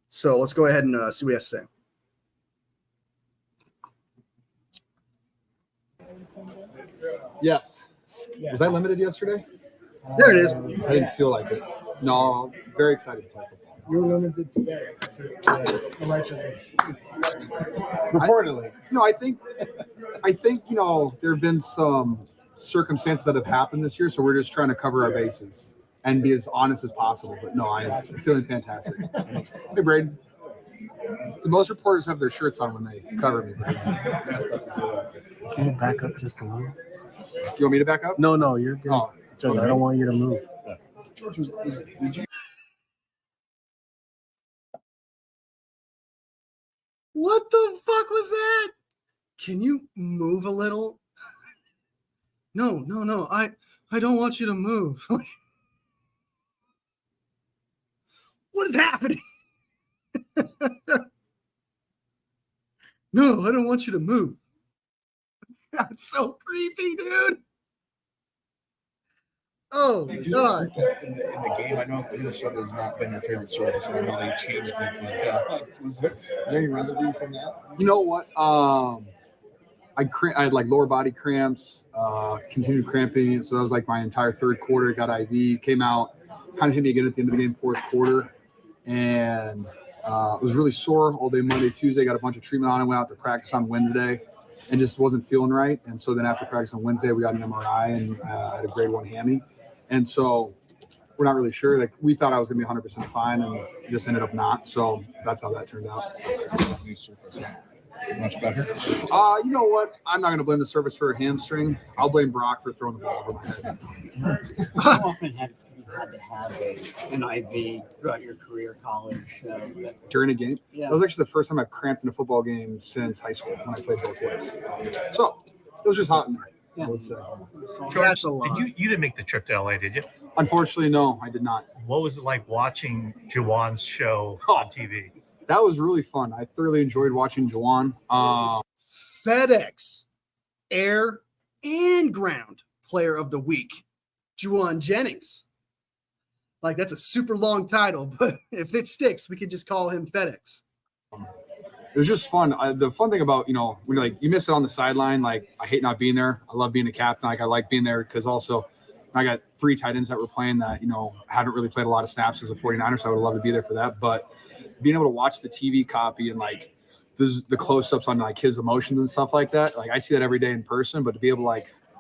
So let's go ahead and see what he has to say. Yes. Was I limited yesterday? There it is. I didn't feel like it. No, very excited to play football. You were limited today. Allegedly. Reportedly. I think there have been some circumstances that have happened this year, so we're just trying to cover our bases and be as honest as possible. But no, I'm feeling fantastic. Hey, Braden. The most reporters have their shirts on when they cover me. Can you back up just a little? You want me to back up? No, you're good. Oh, okay. I don't want you to move. George, did you? What the fuck was that? Can you move a little? No. I don't want you to move. What is happening? No, I don't want you to move. That's so creepy, dude. Oh, God. In the game, I know Minnesota has not been your favorite source, so I know they changed it. But was there any residue from that? You know what? I had like lower body cramps, continued cramping. So that was like my entire third quarter. Got IV, came out, kind of hit me again at the end of the game, fourth quarter. And it was really sore all day Monday, Tuesday. Got a bunch of treatment on it. Went out to practice on Wednesday and just wasn't feeling right. And so then after practice on Wednesday, we got an MRI and I had a grade 1 hammy. And so we're not really sure. Like, we thought I was going to be 100% fine and just ended up not. So that's how that turned out. Much better. You know what? I'm not going to blame the surface for a hamstring. I'll blame Brock for throwing the ball over my head. had to have an IV throughout your career, college? During a game? Yeah. That was actually the first time I've cramped in a football game since high school when I played both ways. So it was just hot in there. Yeah. I would say. George, That's a lot. you didn't make the trip to LA, did you? Unfortunately, no, I did not. What was it like watching Jawan's show on TV? That was really fun. I thoroughly enjoyed watching Jawan. FedEx Air and Ground Player of the Week, Juwan Jennings. Like, that's a super long title, but if it sticks, we could just call him FedEx. It was just fun. The fun thing about, when like you miss it on the sideline, like I hate not being there. I love being a captain. Like I like being there because also I got 3 tight ends that were playing that, haven't really played a lot of snaps as a 49er, so I would love to be there for that. But being able to watch the TV copy and like the close-ups on like his emotions and stuff like that, like I see that every day in person, but to be able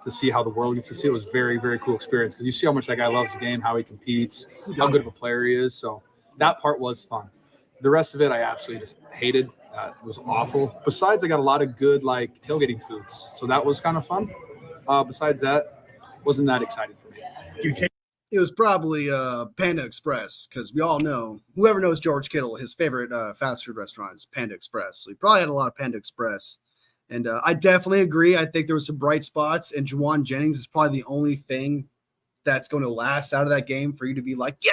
to see how the world gets to see it was very, very cool experience because you see how much that guy loves the game, how he competes, how good of a player he is. So that part was fun. The rest of it, I absolutely just hated. It was awful. Besides, I got a lot of good like tailgating foods, so that was kind of fun. Besides that, wasn't that exciting for me. It was probably Panda Express because we all know, whoever knows George Kittle, his favorite fast food restaurant is Panda Express. So he probably had a lot of Panda Express. And I definitely agree. I think there were some bright spots, and Juwan Jennings is probably the only thing that's going to last out of that game for you to be like, yeah.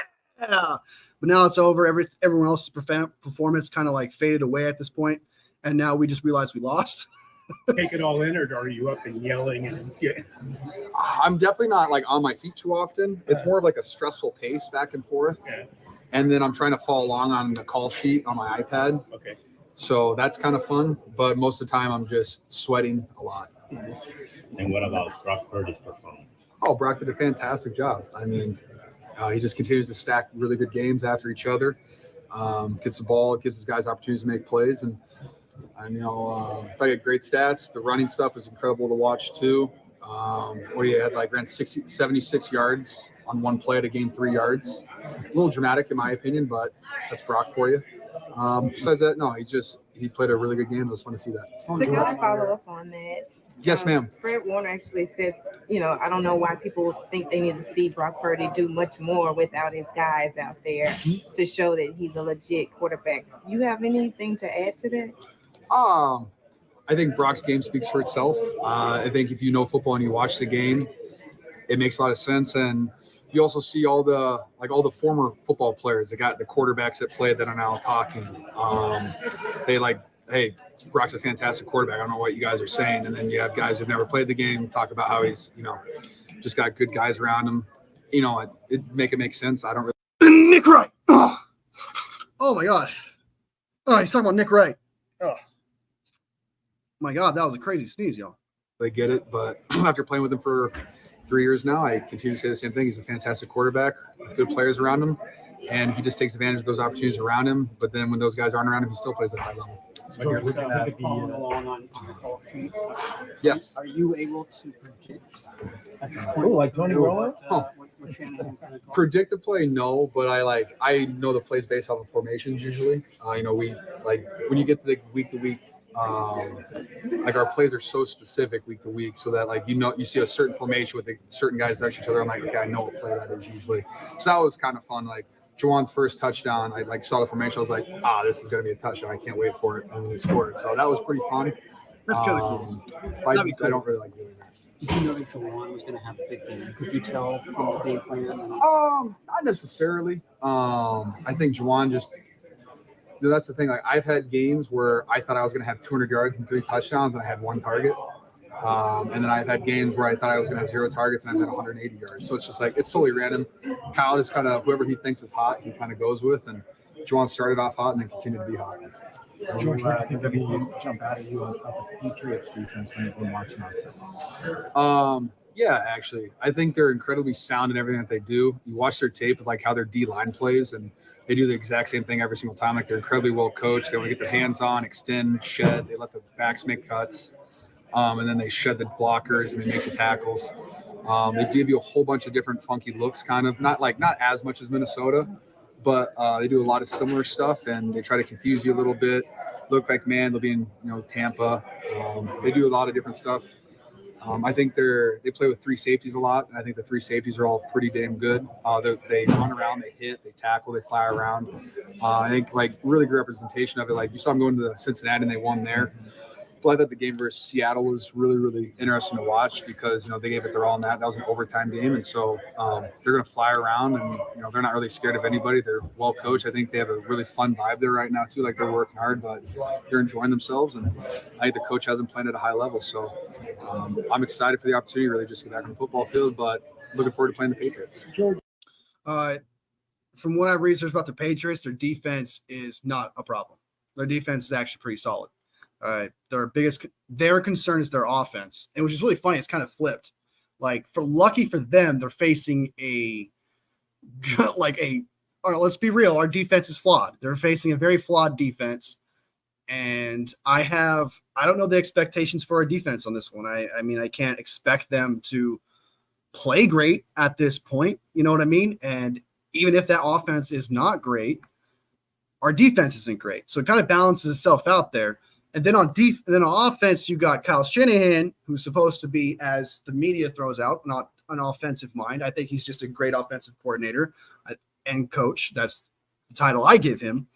But now it's over. Everyone else's performance kind of like faded away at this point, and now we just realized we lost. Take it all in, or are you up and yelling and I'm definitely not like on my feet too often. It's more of like a stressful pace back and forth. Yeah. And then I'm trying to follow along on the call sheet on my iPad. Okay. So that's kind of fun. But most of the time I'm just sweating a lot. And what about Brock Purdy's performance? Oh, Brock did a fantastic job. I mean, he just continues to stack really good games after each other. Gets the ball, gives his guys opportunities to make plays. And I got great stats. The running stuff was incredible to watch too. What he had ran 76 yards on one play to gain 3 yards. A little dramatic in my opinion, but that's Brock for you. Besides that, no, he played a really good game. It was fun to see that. To kind of follow up on that. Yes, ma'am. Fred Warner actually said, I don't know why people think they need to see Brock Purdy do much more without his guys out there to show that he's a legit quarterback. You have anything to add to that? I think Brock's game speaks for itself. I think if you know football and you watch the game, it makes a lot of sense. And you also see all the former football players, the quarterbacks that played that are now talking. They hey, Brock's a fantastic quarterback. I don't know what you guys are saying. And then you have guys who've never played the game talk about how he's, just got good guys around him. It make sense. I don't really. Nick Wright. Oh my God. Oh, he's talking about Nick Wright. Oh my God, that was a crazy sneeze, y'all. They get it, but after playing with him for 3 years now, I continue to say the same thing. He's a fantastic quarterback, good players around him, and he just takes advantage of those opportunities around him. But then when those guys aren't around him, he still plays at a high level. When you're looking at following along on the call sheet, Yes. are you able to predict at this point? Oh, like Tony Romo? What Shanahan's going to call? Predict the play, no, but I know the plays based off of formations usually. We when you get to the week to week. Our plays are so specific week to week, so that you see a certain formation with certain guys next to each other. I'm like, okay, I know what play that is usually. So that was kind of fun. Jawan's first touchdown, I saw the formation. I was like, this is going to be a touchdown. I can't wait for it, and then he scored. So that was pretty fun. That's kind of cool. I don't really like doing that. Did you know that Jawan was going to have a big game? Could you tell from the game plan? Not necessarily. I think Jawan just. That's the thing. I've had games where I thought I was going to have 200 yards and 3 touchdowns, and I had 1 target. And then I've had games where I thought I was going to have 0 targets, and I've had 180 yards. So it's just it's totally random. Kyle just kind of whoever he thinks is hot, he kind of goes with. And Juwan started off hot and then continued to be hot. George, what things that jump out at you about the Patriots defense when you've been watching on? Yeah, actually, I think they're incredibly sound in everything that they do. You watch their tape of how their D line plays, and they do the exact same thing every single time. They're incredibly well coached. They want to get their hands on, extend, shed. They let the backs make cuts, and then they shed the blockers and they make the tackles. They give you a whole bunch of different funky looks, kind of not as much as Minnesota, but they do a lot of similar stuff, and they try to confuse you a little bit. Look like man, they'll be in Tampa. They do a lot of different stuff. I think they play with 3 safeties a lot, and I think the 3 safeties are all pretty damn good. They run around, they hit, they tackle, they fly around. I think like really good representation of it. Like you saw them going to Cincinnati and they won there. But I thought the game versus Seattle was really, really interesting to watch because, they gave it their all in that. That was an overtime game. And so they're going to fly around and, they're not really scared of anybody. They're well coached. I think they have a really fun vibe there right now too. Like they're working hard, but they're enjoying themselves. And I think the coach has them playing at a high level. So I'm excited for the opportunity really just to get back on the football field, but looking forward to playing the Patriots. From what I've researched about the Patriots, their defense is not a problem. Their defense is actually pretty solid. Their concern is their offense, and which is really funny. It's kind of flipped. Like lucky for them, they're facing all right, let's be real. Our defense is flawed. They're facing a very flawed defense, and I don't know the expectations for our defense on this one. I mean, I can't expect them to play great at this point. You know what I mean? And even if that offense is not great, our defense isn't great. So it kind of balances itself out there. And then on offense, you got Kyle Shanahan, who's supposed to be, as the media throws out, not an offensive mind. I think he's just a great offensive coordinator and coach. That's the title I give him.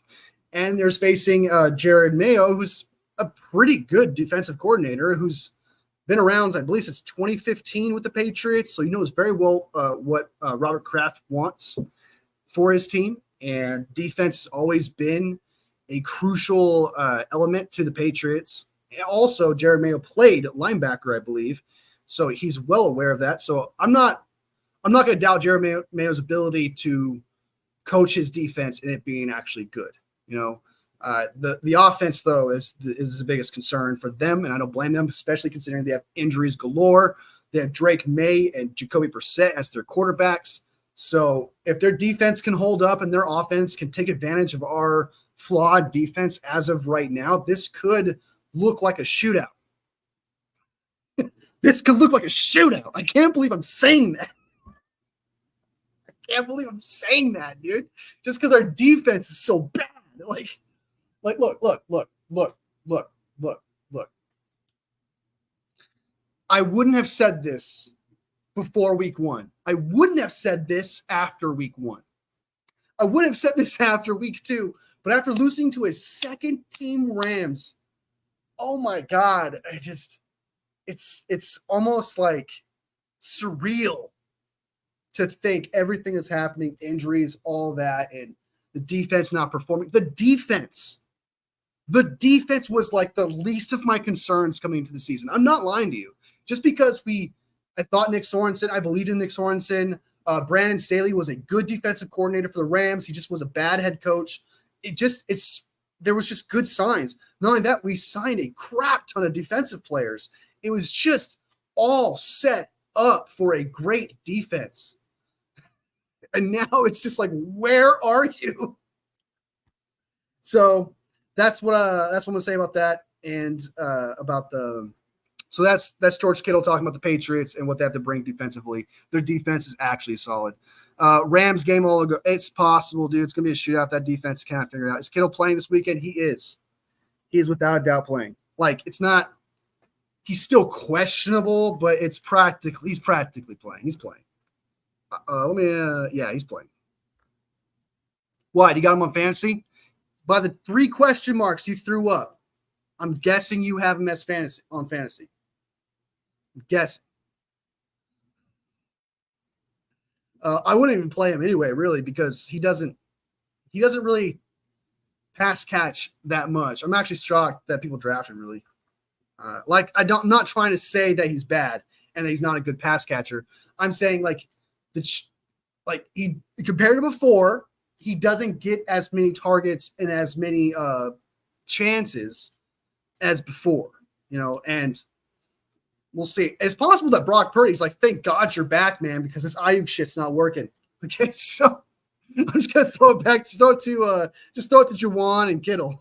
And there's facing Jared Mayo, who's a pretty good defensive coordinator, who's been around, I believe, since 2015 with the Patriots. So he knows very well what Robert Kraft wants for his team. And defense has always been a crucial element to the Patriots. Also, Jared Mayo played linebacker, I believe, so he's well aware of that. So I'm not going to doubt Jared Mayo's ability to coach his defense and it being actually good. The offense though is the biggest concern for them, and I don't blame them, especially considering they have injuries galore. They have Drake May and Jacoby Brissett as their quarterbacks. So if their defense can hold up and their offense can take advantage of our flawed defense as of right now, this could look like a shootout. This could look like a shootout. I can't believe I'm saying that. I can't believe I'm saying that, dude. Just because our defense is so bad. Like, look. I wouldn't have said this before week 1. I wouldn't have said this after week 1. I wouldn't have said this after week 2. But after losing to a second team Rams, oh my God, it's almost like surreal to think everything that's happening, injuries, all that, and the defense not performing. The defense was like the least of my concerns coming into the season. I'm not lying to you. Just because I thought Nick Sorensen, I believed in Nick Sorensen. Brandon Staley was a good defensive coordinator for the Rams. He just was a bad head coach. There was just good signs. Not only that, we signed a crap ton of defensive players. It was just all set up for a great defense. And now it's just like, where are you? So that's what I'm gonna say about that, and so that's George Kittle talking about the Patriots and what they have to bring defensively. Their defense is actually solid. Rams game all ago. It's possible, dude. It's gonna be a shootout. That defense can't figure it out. Is Kittle playing this weekend? He is. He is without a doubt playing. Like, it's not. He's still questionable, but he's practically playing. He's playing. He's playing. What? You got him on fantasy? By the 3 question marks you threw up, I'm guessing you have him as on fantasy. I'm guessing. I wouldn't even play him anyway, really, because he doesn't really pass catch that much. I'm actually shocked that people draft him, really. I'm not trying to say that he's bad and that he's not a good pass catcher. I'm saying he compared to before, he doesn't get as many targets and as many chances as before, and we'll see. It's possible that Brock Purdy's like, thank God you're back, man, because this Ayuk shit's not working. Okay, so I'm just gonna throw it to Juwan and Kittle.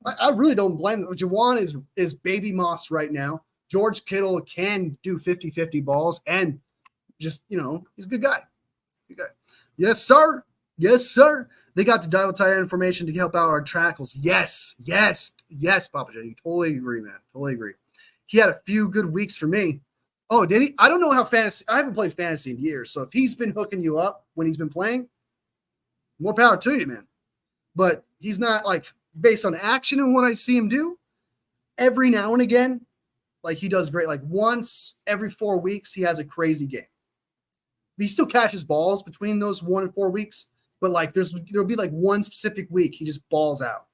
I really don't blame them. Juwan is baby moss right now. George Kittle can do 50-50 balls, and just, he's a good guy. Good guy. Yes, sir. Yes, sir. They got to dive with tight end information to help out our tackles. Yes, Papa J. Totally agree, man. Totally agree. He had a few good weeks for me. Oh, did he? I don't know how fantasy. I haven't played fantasy in years, so if he's been hooking you up when he's been playing, more power to you, man. But he's not like based on action and what I see him do. Every now and again, like he does great. Like once every 4 weeks, he has a crazy game. He still catches balls between those 1 and 4 weeks, but like there'll be like one specific week he just balls out.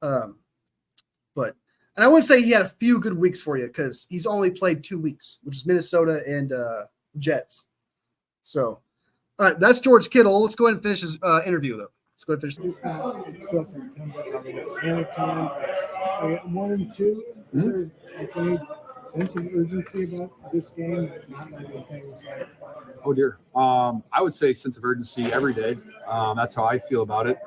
But and I wouldn't say he had a few good weeks for you because he's only played 2 weeks, which is Minnesota and Jets. So, all right, that's George Kittle. Let's go ahead and finish his interview though. Let's go ahead and finish. It's still September. Panic time. I got 1 and 2. Is there like any sense of urgency about this game? Not like things like. Oh dear. I would say sense of urgency every day. That's how I feel about it.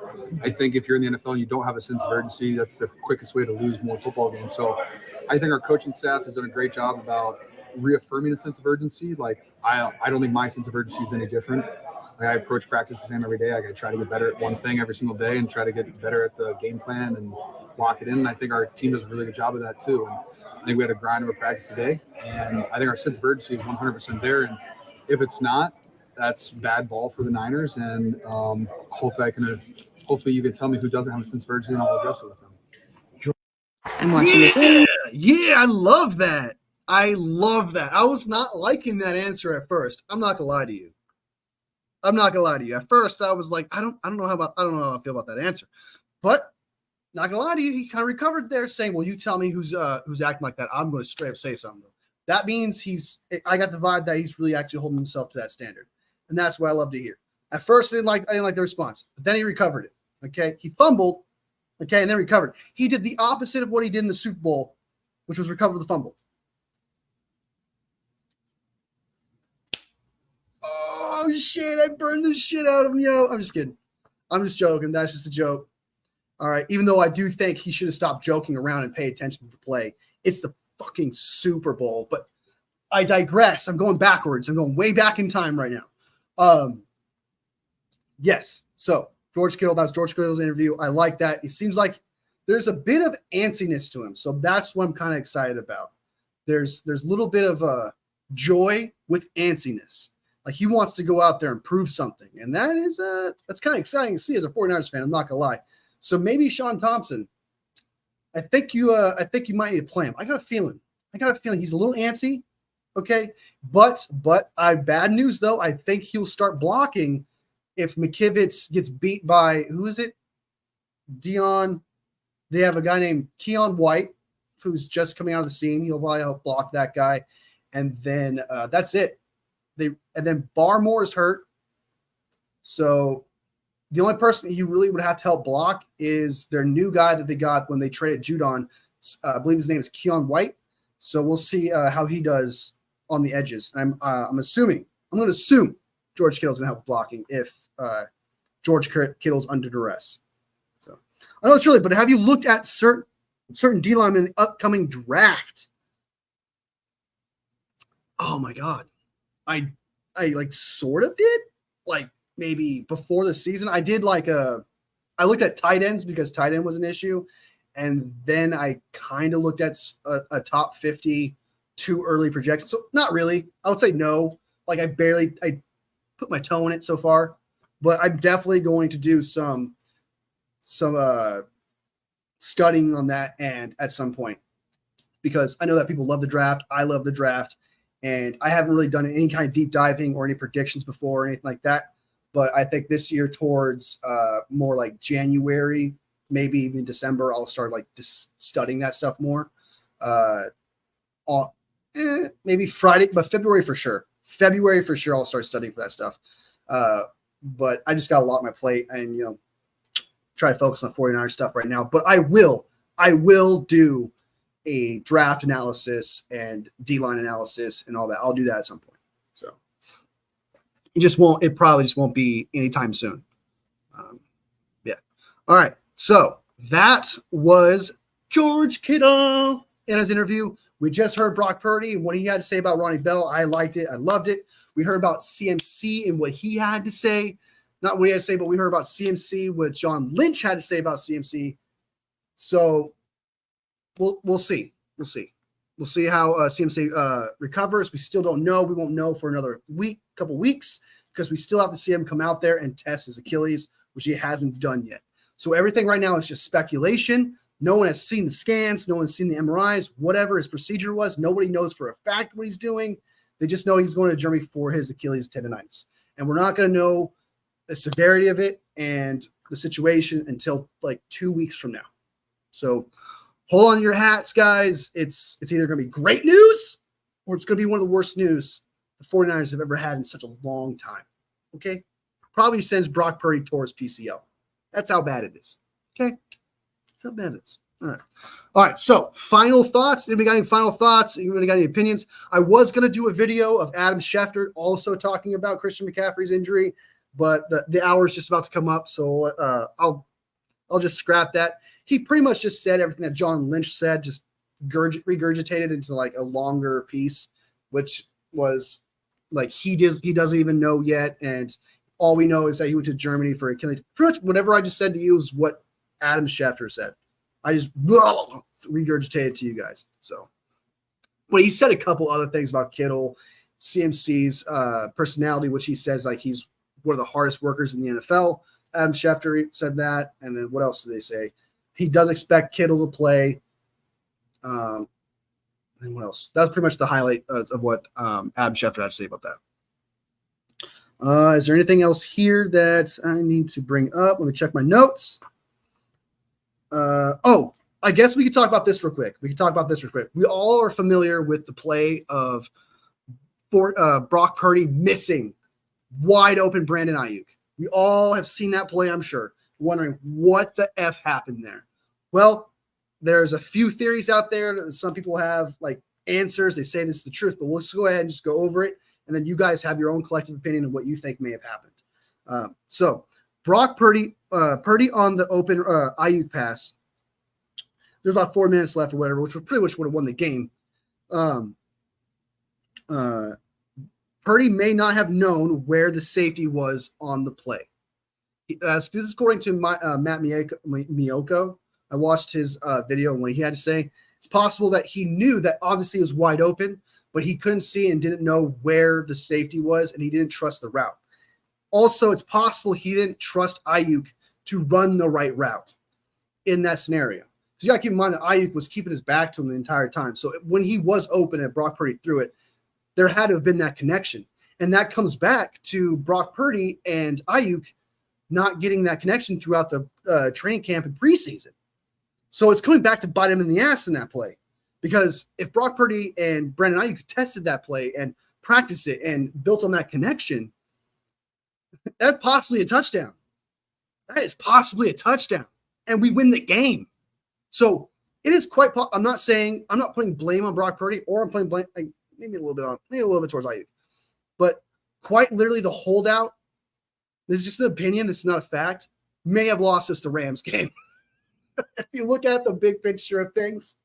I think if you're in the NFL and you don't have a sense of urgency, that's the quickest way to lose more football games. So I think our coaching staff has done a great job about reaffirming a sense of urgency. Like I don't think my sense of urgency is any different. Like, I approach practice the same every day. Like I try to get better at one thing every single day and try to get better at the game plan and lock it in. And I think our team does a really good job of that too. And I think we had a grind of a practice today, and I think our sense of urgency is 100% there. And if it's not, that's bad ball for the Niners. And hopefully you can tell me who doesn't have a sense of urgency, and I'll address it with them. I'm watching the game. Yeah, I love that. I was not liking that answer at first. I'm not gonna lie to you. At first, I was like, I don't know how I feel about that answer. But not gonna lie to you, he kind of recovered there, saying, "Well, you tell me who's acting like that. I'm going to straight up say something." That means I got the vibe that he's really actually holding himself to that standard, and that's what I love to hear. At first, I didn't like the response, but then he recovered it. Okay, he fumbled, okay, and then recovered. He did the opposite of what he did in the Super Bowl, which was recover the fumble. Oh shit! I burned the shit out of him, yo. I'm just kidding. I'm just joking. That's just a joke. All right. Even though I do think he should have stopped joking around and pay attention to the play. It's the fucking Super Bowl. But I digress. I'm going backwards. I'm going way back in time right now. Yes. So George Kittle. That's George Kittle's interview. I like that. It seems like there's a bit of antsiness to him. So that's what I'm kind of excited about. There's a little bit of joy with antsiness. Like he wants to go out there and prove something. And that's kind of exciting to see as a 49ers fan. I'm not going to lie. So maybe Sean Thompson, I think you might need to play him. I got a feeling he's a little antsy. Okay. But I bad news though. I think he'll start blocking if McKivitz gets beat by, who is it? Dion. They have a guy named Keon White who's just coming out of the scene. He'll probably help block that guy. And then that's it. And then Barmore is hurt. So the only person you really would have to help block is their new guy that they got when they traded Judon. I believe his name is Keon White. So we'll see how he does on the edges. I'm going to assume George Kittle's going to help blocking if George Kittle's under duress. So I know it's early, but have you looked at certain D linemen in the upcoming draft? Oh my God. I like sort of did, like maybe before the season. I did I looked at tight ends because tight end was an issue. And then I kind of looked at a top 50 too early projection. So not really, I would say no. Like I put my toe in it so far, but I'm definitely going to do some studying on that and at some point, because I know that people love the draft. I love the draft. And I haven't really done any kind of deep diving or any predictions before or anything like that. But I think this year towards more like January, maybe even December, I'll start like just studying that stuff more. Maybe Friday, but February for sure. I'll start studying for that stuff. But I just got a lot on my plate and, try to focus on 49ers stuff right now. But I will do a draft analysis and D-line analysis and all that. I'll do that at some point. So it probably just won't be anytime soon. Yeah. All right. So that was George Kittle in his interview. We just heard Brock Purdy and what he had to say about Ronnie Bell. I liked it. I loved it. We heard about CMC and what he had to say. Not what he had to say, but we heard about CMC, what John Lynch had to say about CMC. So we'll see. We'll see how CMC recovers. We still don't know. We won't know for another couple weeks, because we still have to see him come out there and test his Achilles, which he hasn't done yet. So everything right now is just speculation. No one has seen the scans. No one's seen the MRIs, whatever his procedure was. Nobody knows for a fact what he's doing. They just know he's going to Germany for his Achilles tendonitis. And we're not going to know the severity of it and the situation until like 2 weeks from now. So hold on your hats, guys. It's either going to be great news or it's going to be one of the worst news the 49ers have ever had in such a long time. Okay? Probably sends Brock Purdy towards PCL. That's how bad it is. Okay? That's how bad it is. All right. All right. So final thoughts. Anybody got any final thoughts? Anybody got any opinions? I was going to do a video of Adam Schefter also talking about Christian McCaffrey's injury, but the hour is just about to come up. So I'll just scrap that. He pretty much just said everything that John Lynch said, just regurgitated into like a longer piece, which was like he doesn't even know yet. And all we know is that he went to Germany for Achilles. Pretty much whatever I just said to you is what Adam Schefter said. I just regurgitated to you guys. So, but he said a couple other things about Kittle, CMC's personality, which he says like he's one of the hardest workers in the NFL. Adam Schefter said that. And then what else did they say? He does expect Kittle to play. And what else? That's pretty much the highlight of what Adam Schefter had to say about that. Is there anything else here that I need to bring up? Let me check my notes. I guess we could talk about this real quick. We all are familiar with the play of Brock Purdy missing wide open Brandon Ayuk. We all have seen that play, I'm sure, wondering what the F happened there. Well, there's a few theories out there. Some people have like answers. They say this is the truth, but we'll just go ahead and just go over it. And then you guys have your own collective opinion of what you think may have happened. So Brock Purdy on the open Ayuk pass. There's about 4 minutes left or whatever, which was pretty much would have won the game. Purdy may not have known where the safety was on the play. This is according to Matt Miyoko. I watched his video, and what he had to say, it's possible that he knew that obviously it was wide open, but he couldn't see and didn't know where the safety was, and he didn't trust the route. Also, it's possible he didn't trust Ayuk to run the right route in that scenario. Because you got to keep in mind that Ayuk was keeping his back to him the entire time. So when he was open and Brock Purdy threw it, there had to have been that connection. And that comes back to Brock Purdy and Ayuk not getting that connection throughout the training camp and preseason. So it's coming back to bite him in the ass in that play. Because if Brock Purdy and Brandon Ayuk tested that play and practiced it and built on that connection, that's possibly a touchdown. That is possibly a touchdown. And we win the game. So it is quite I'm not putting blame on Brock Purdy, or I'm putting blame maybe a little bit towards Ayuk. But quite literally the holdout, this is just an opinion, this is not a fact, may have lost us the Rams game. If you look at the big picture of things.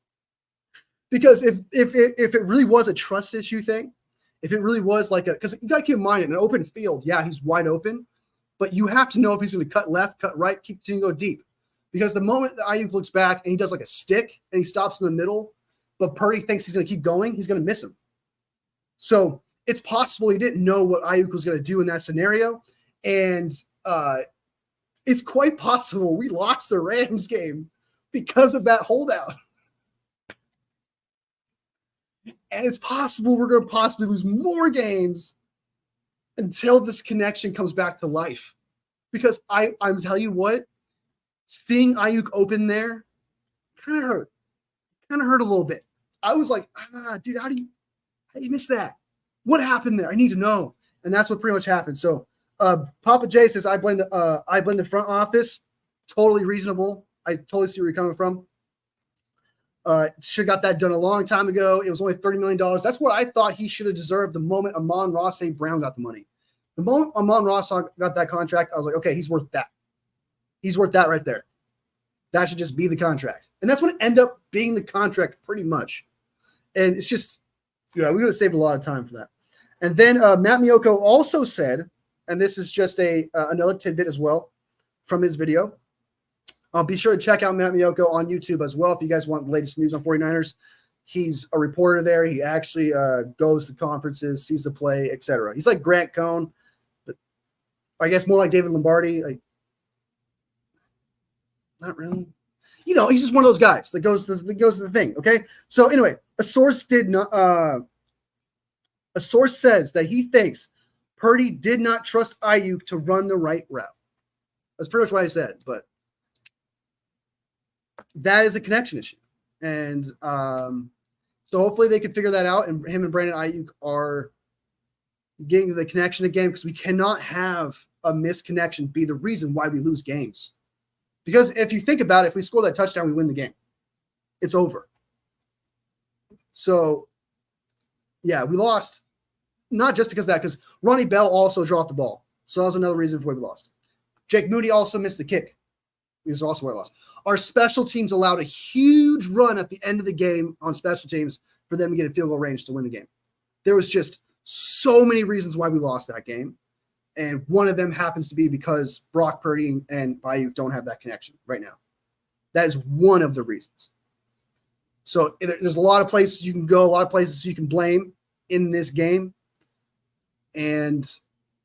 Because if it really was a trust issue thing, if it really was like because you got to keep in mind in an open field, yeah, he's wide open, but you have to know if he's going to cut left, cut right, continue to go deep. Because the moment that Ayuk looks back and he does like a stick and he stops in the middle, but Purdy thinks he's going to keep going, he's going to miss him. So it's possible he didn't know what Ayuk was going to do in that scenario. And it's quite possible we lost the Rams game because of that holdout. And it's possible we're going to possibly lose more games until this connection comes back to life. Because I'm telling you what, seeing Ayuk open there kind of hurt. Kind of hurt a little bit. I was like, dude, how do you miss that? What happened there? I need to know. And that's what pretty much happened. So Papa J says, I blame the front office. Totally reasonable. I totally see where you're coming from. Should have got that done a long time ago. It was only $30 million. That's what I thought he should have deserved the moment Amon-Ra St. Brown got the money. The moment Amon-Ra got that contract, I was like, okay, he's worth that. He's worth that right there. That should just be the contract. And that's what ended up being the contract pretty much. And it's just, we would have saved a lot of time for that. And then Matt Miyoko also said, and this is just another tidbit as well from his video. Be sure to check out Matt Miyoko on YouTube as well if you guys want the latest news on 49ers. He's a reporter there. He actually goes to conferences, sees the play, etc. He's like Grant Cohn, but I guess more like David Lombardi. Not really. You know, he's just one of those guys that goes to the thing. Okay. So anyway, a source says that he thinks Purdy did not trust Ayuk to run the right route. That's pretty much what I said, but that is a connection issue. And so hopefully they can figure that out, and him and Brandon Ayuk are getting the connection again, because we cannot have a misconnection be the reason why we lose games. Because if you think about it, if we score that touchdown, we win the game. It's over. So, yeah, we lost. Not just because of that, because Ronnie Bell also dropped the ball. So that was another reason for why we lost. Jake Moody also missed the kick. He was also why we lost. Our special teams allowed a huge run at the end of the game on special teams for them to get a field goal range to win the game. There was just so many reasons why we lost that game. And one of them happens to be because Brock Purdy and Ayuk don't have that connection right now. That is one of the reasons. So there's a lot of places you can go, a lot of places you can blame in this game. And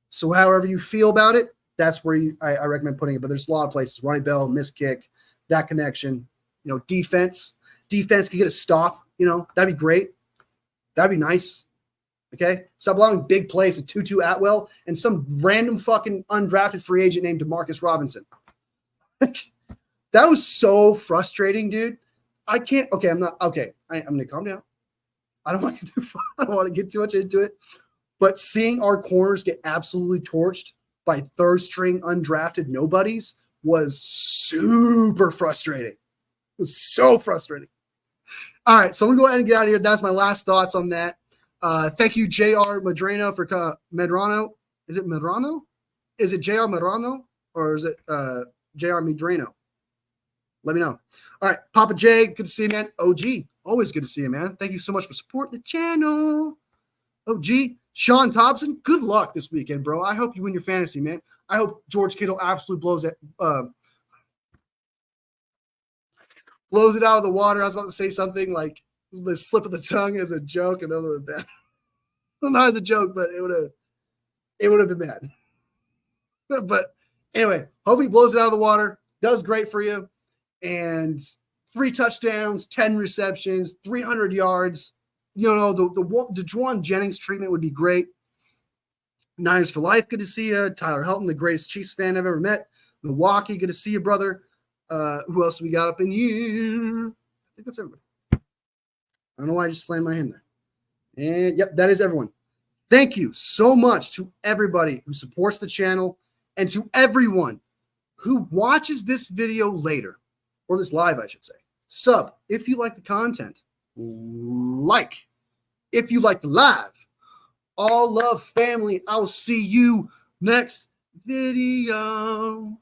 so however you feel about it, that's where I recommend putting it. But there's a lot of places. Ronnie Bell, missed kick, that connection. You know, defense can get a stop. You know, that'd be great. That'd be nice. Okay? Stop allowing big plays to Tutu Atwell and some random fucking undrafted free agent named DeMarcus Robinson. That was so frustrating, dude. I can't. Okay, I'm not. Okay, I'm going to calm down. I don't want to get too much into it. But seeing our corners get absolutely torched by third string undrafted nobodies was super frustrating. It was so frustrating. All right, so I'm going to go ahead and get out of here. That's my last thoughts on that. Thank you, JR Medrano, for Medrano. Is it Medrano? Is it JR Medrano or is it JR Medrano? Let me know. All right, Papa J, good to see you, man. OG, always good to see you, man. Thank you so much for supporting the channel. OG, Sean Thompson, good luck this weekend, bro. I hope you win your fantasy, man. I hope George Kittle absolutely blows it out of the water. I was about to say something like the slip of the tongue as a joke. I know that would have been not as a joke, but it would have been bad. But anyway, hope he blows it out of the water. Does great for you. And 3 touchdowns, 10 receptions, 300 yards. You know, the Juwan Jennings treatment would be great. Niners for life, good to see you. Tyler Helton, the greatest Chiefs fan I've ever met. Milwaukee, good to see you, brother. Who else we got up in here? I think that's everybody. I don't know why I just slammed my hand there. And yep, that is everyone. Thank you so much to everybody who supports the channel and to everyone who watches this video later, or this live, I should say. Sub if you like the content. Like if you like the live. All love, family. I'll see you next video.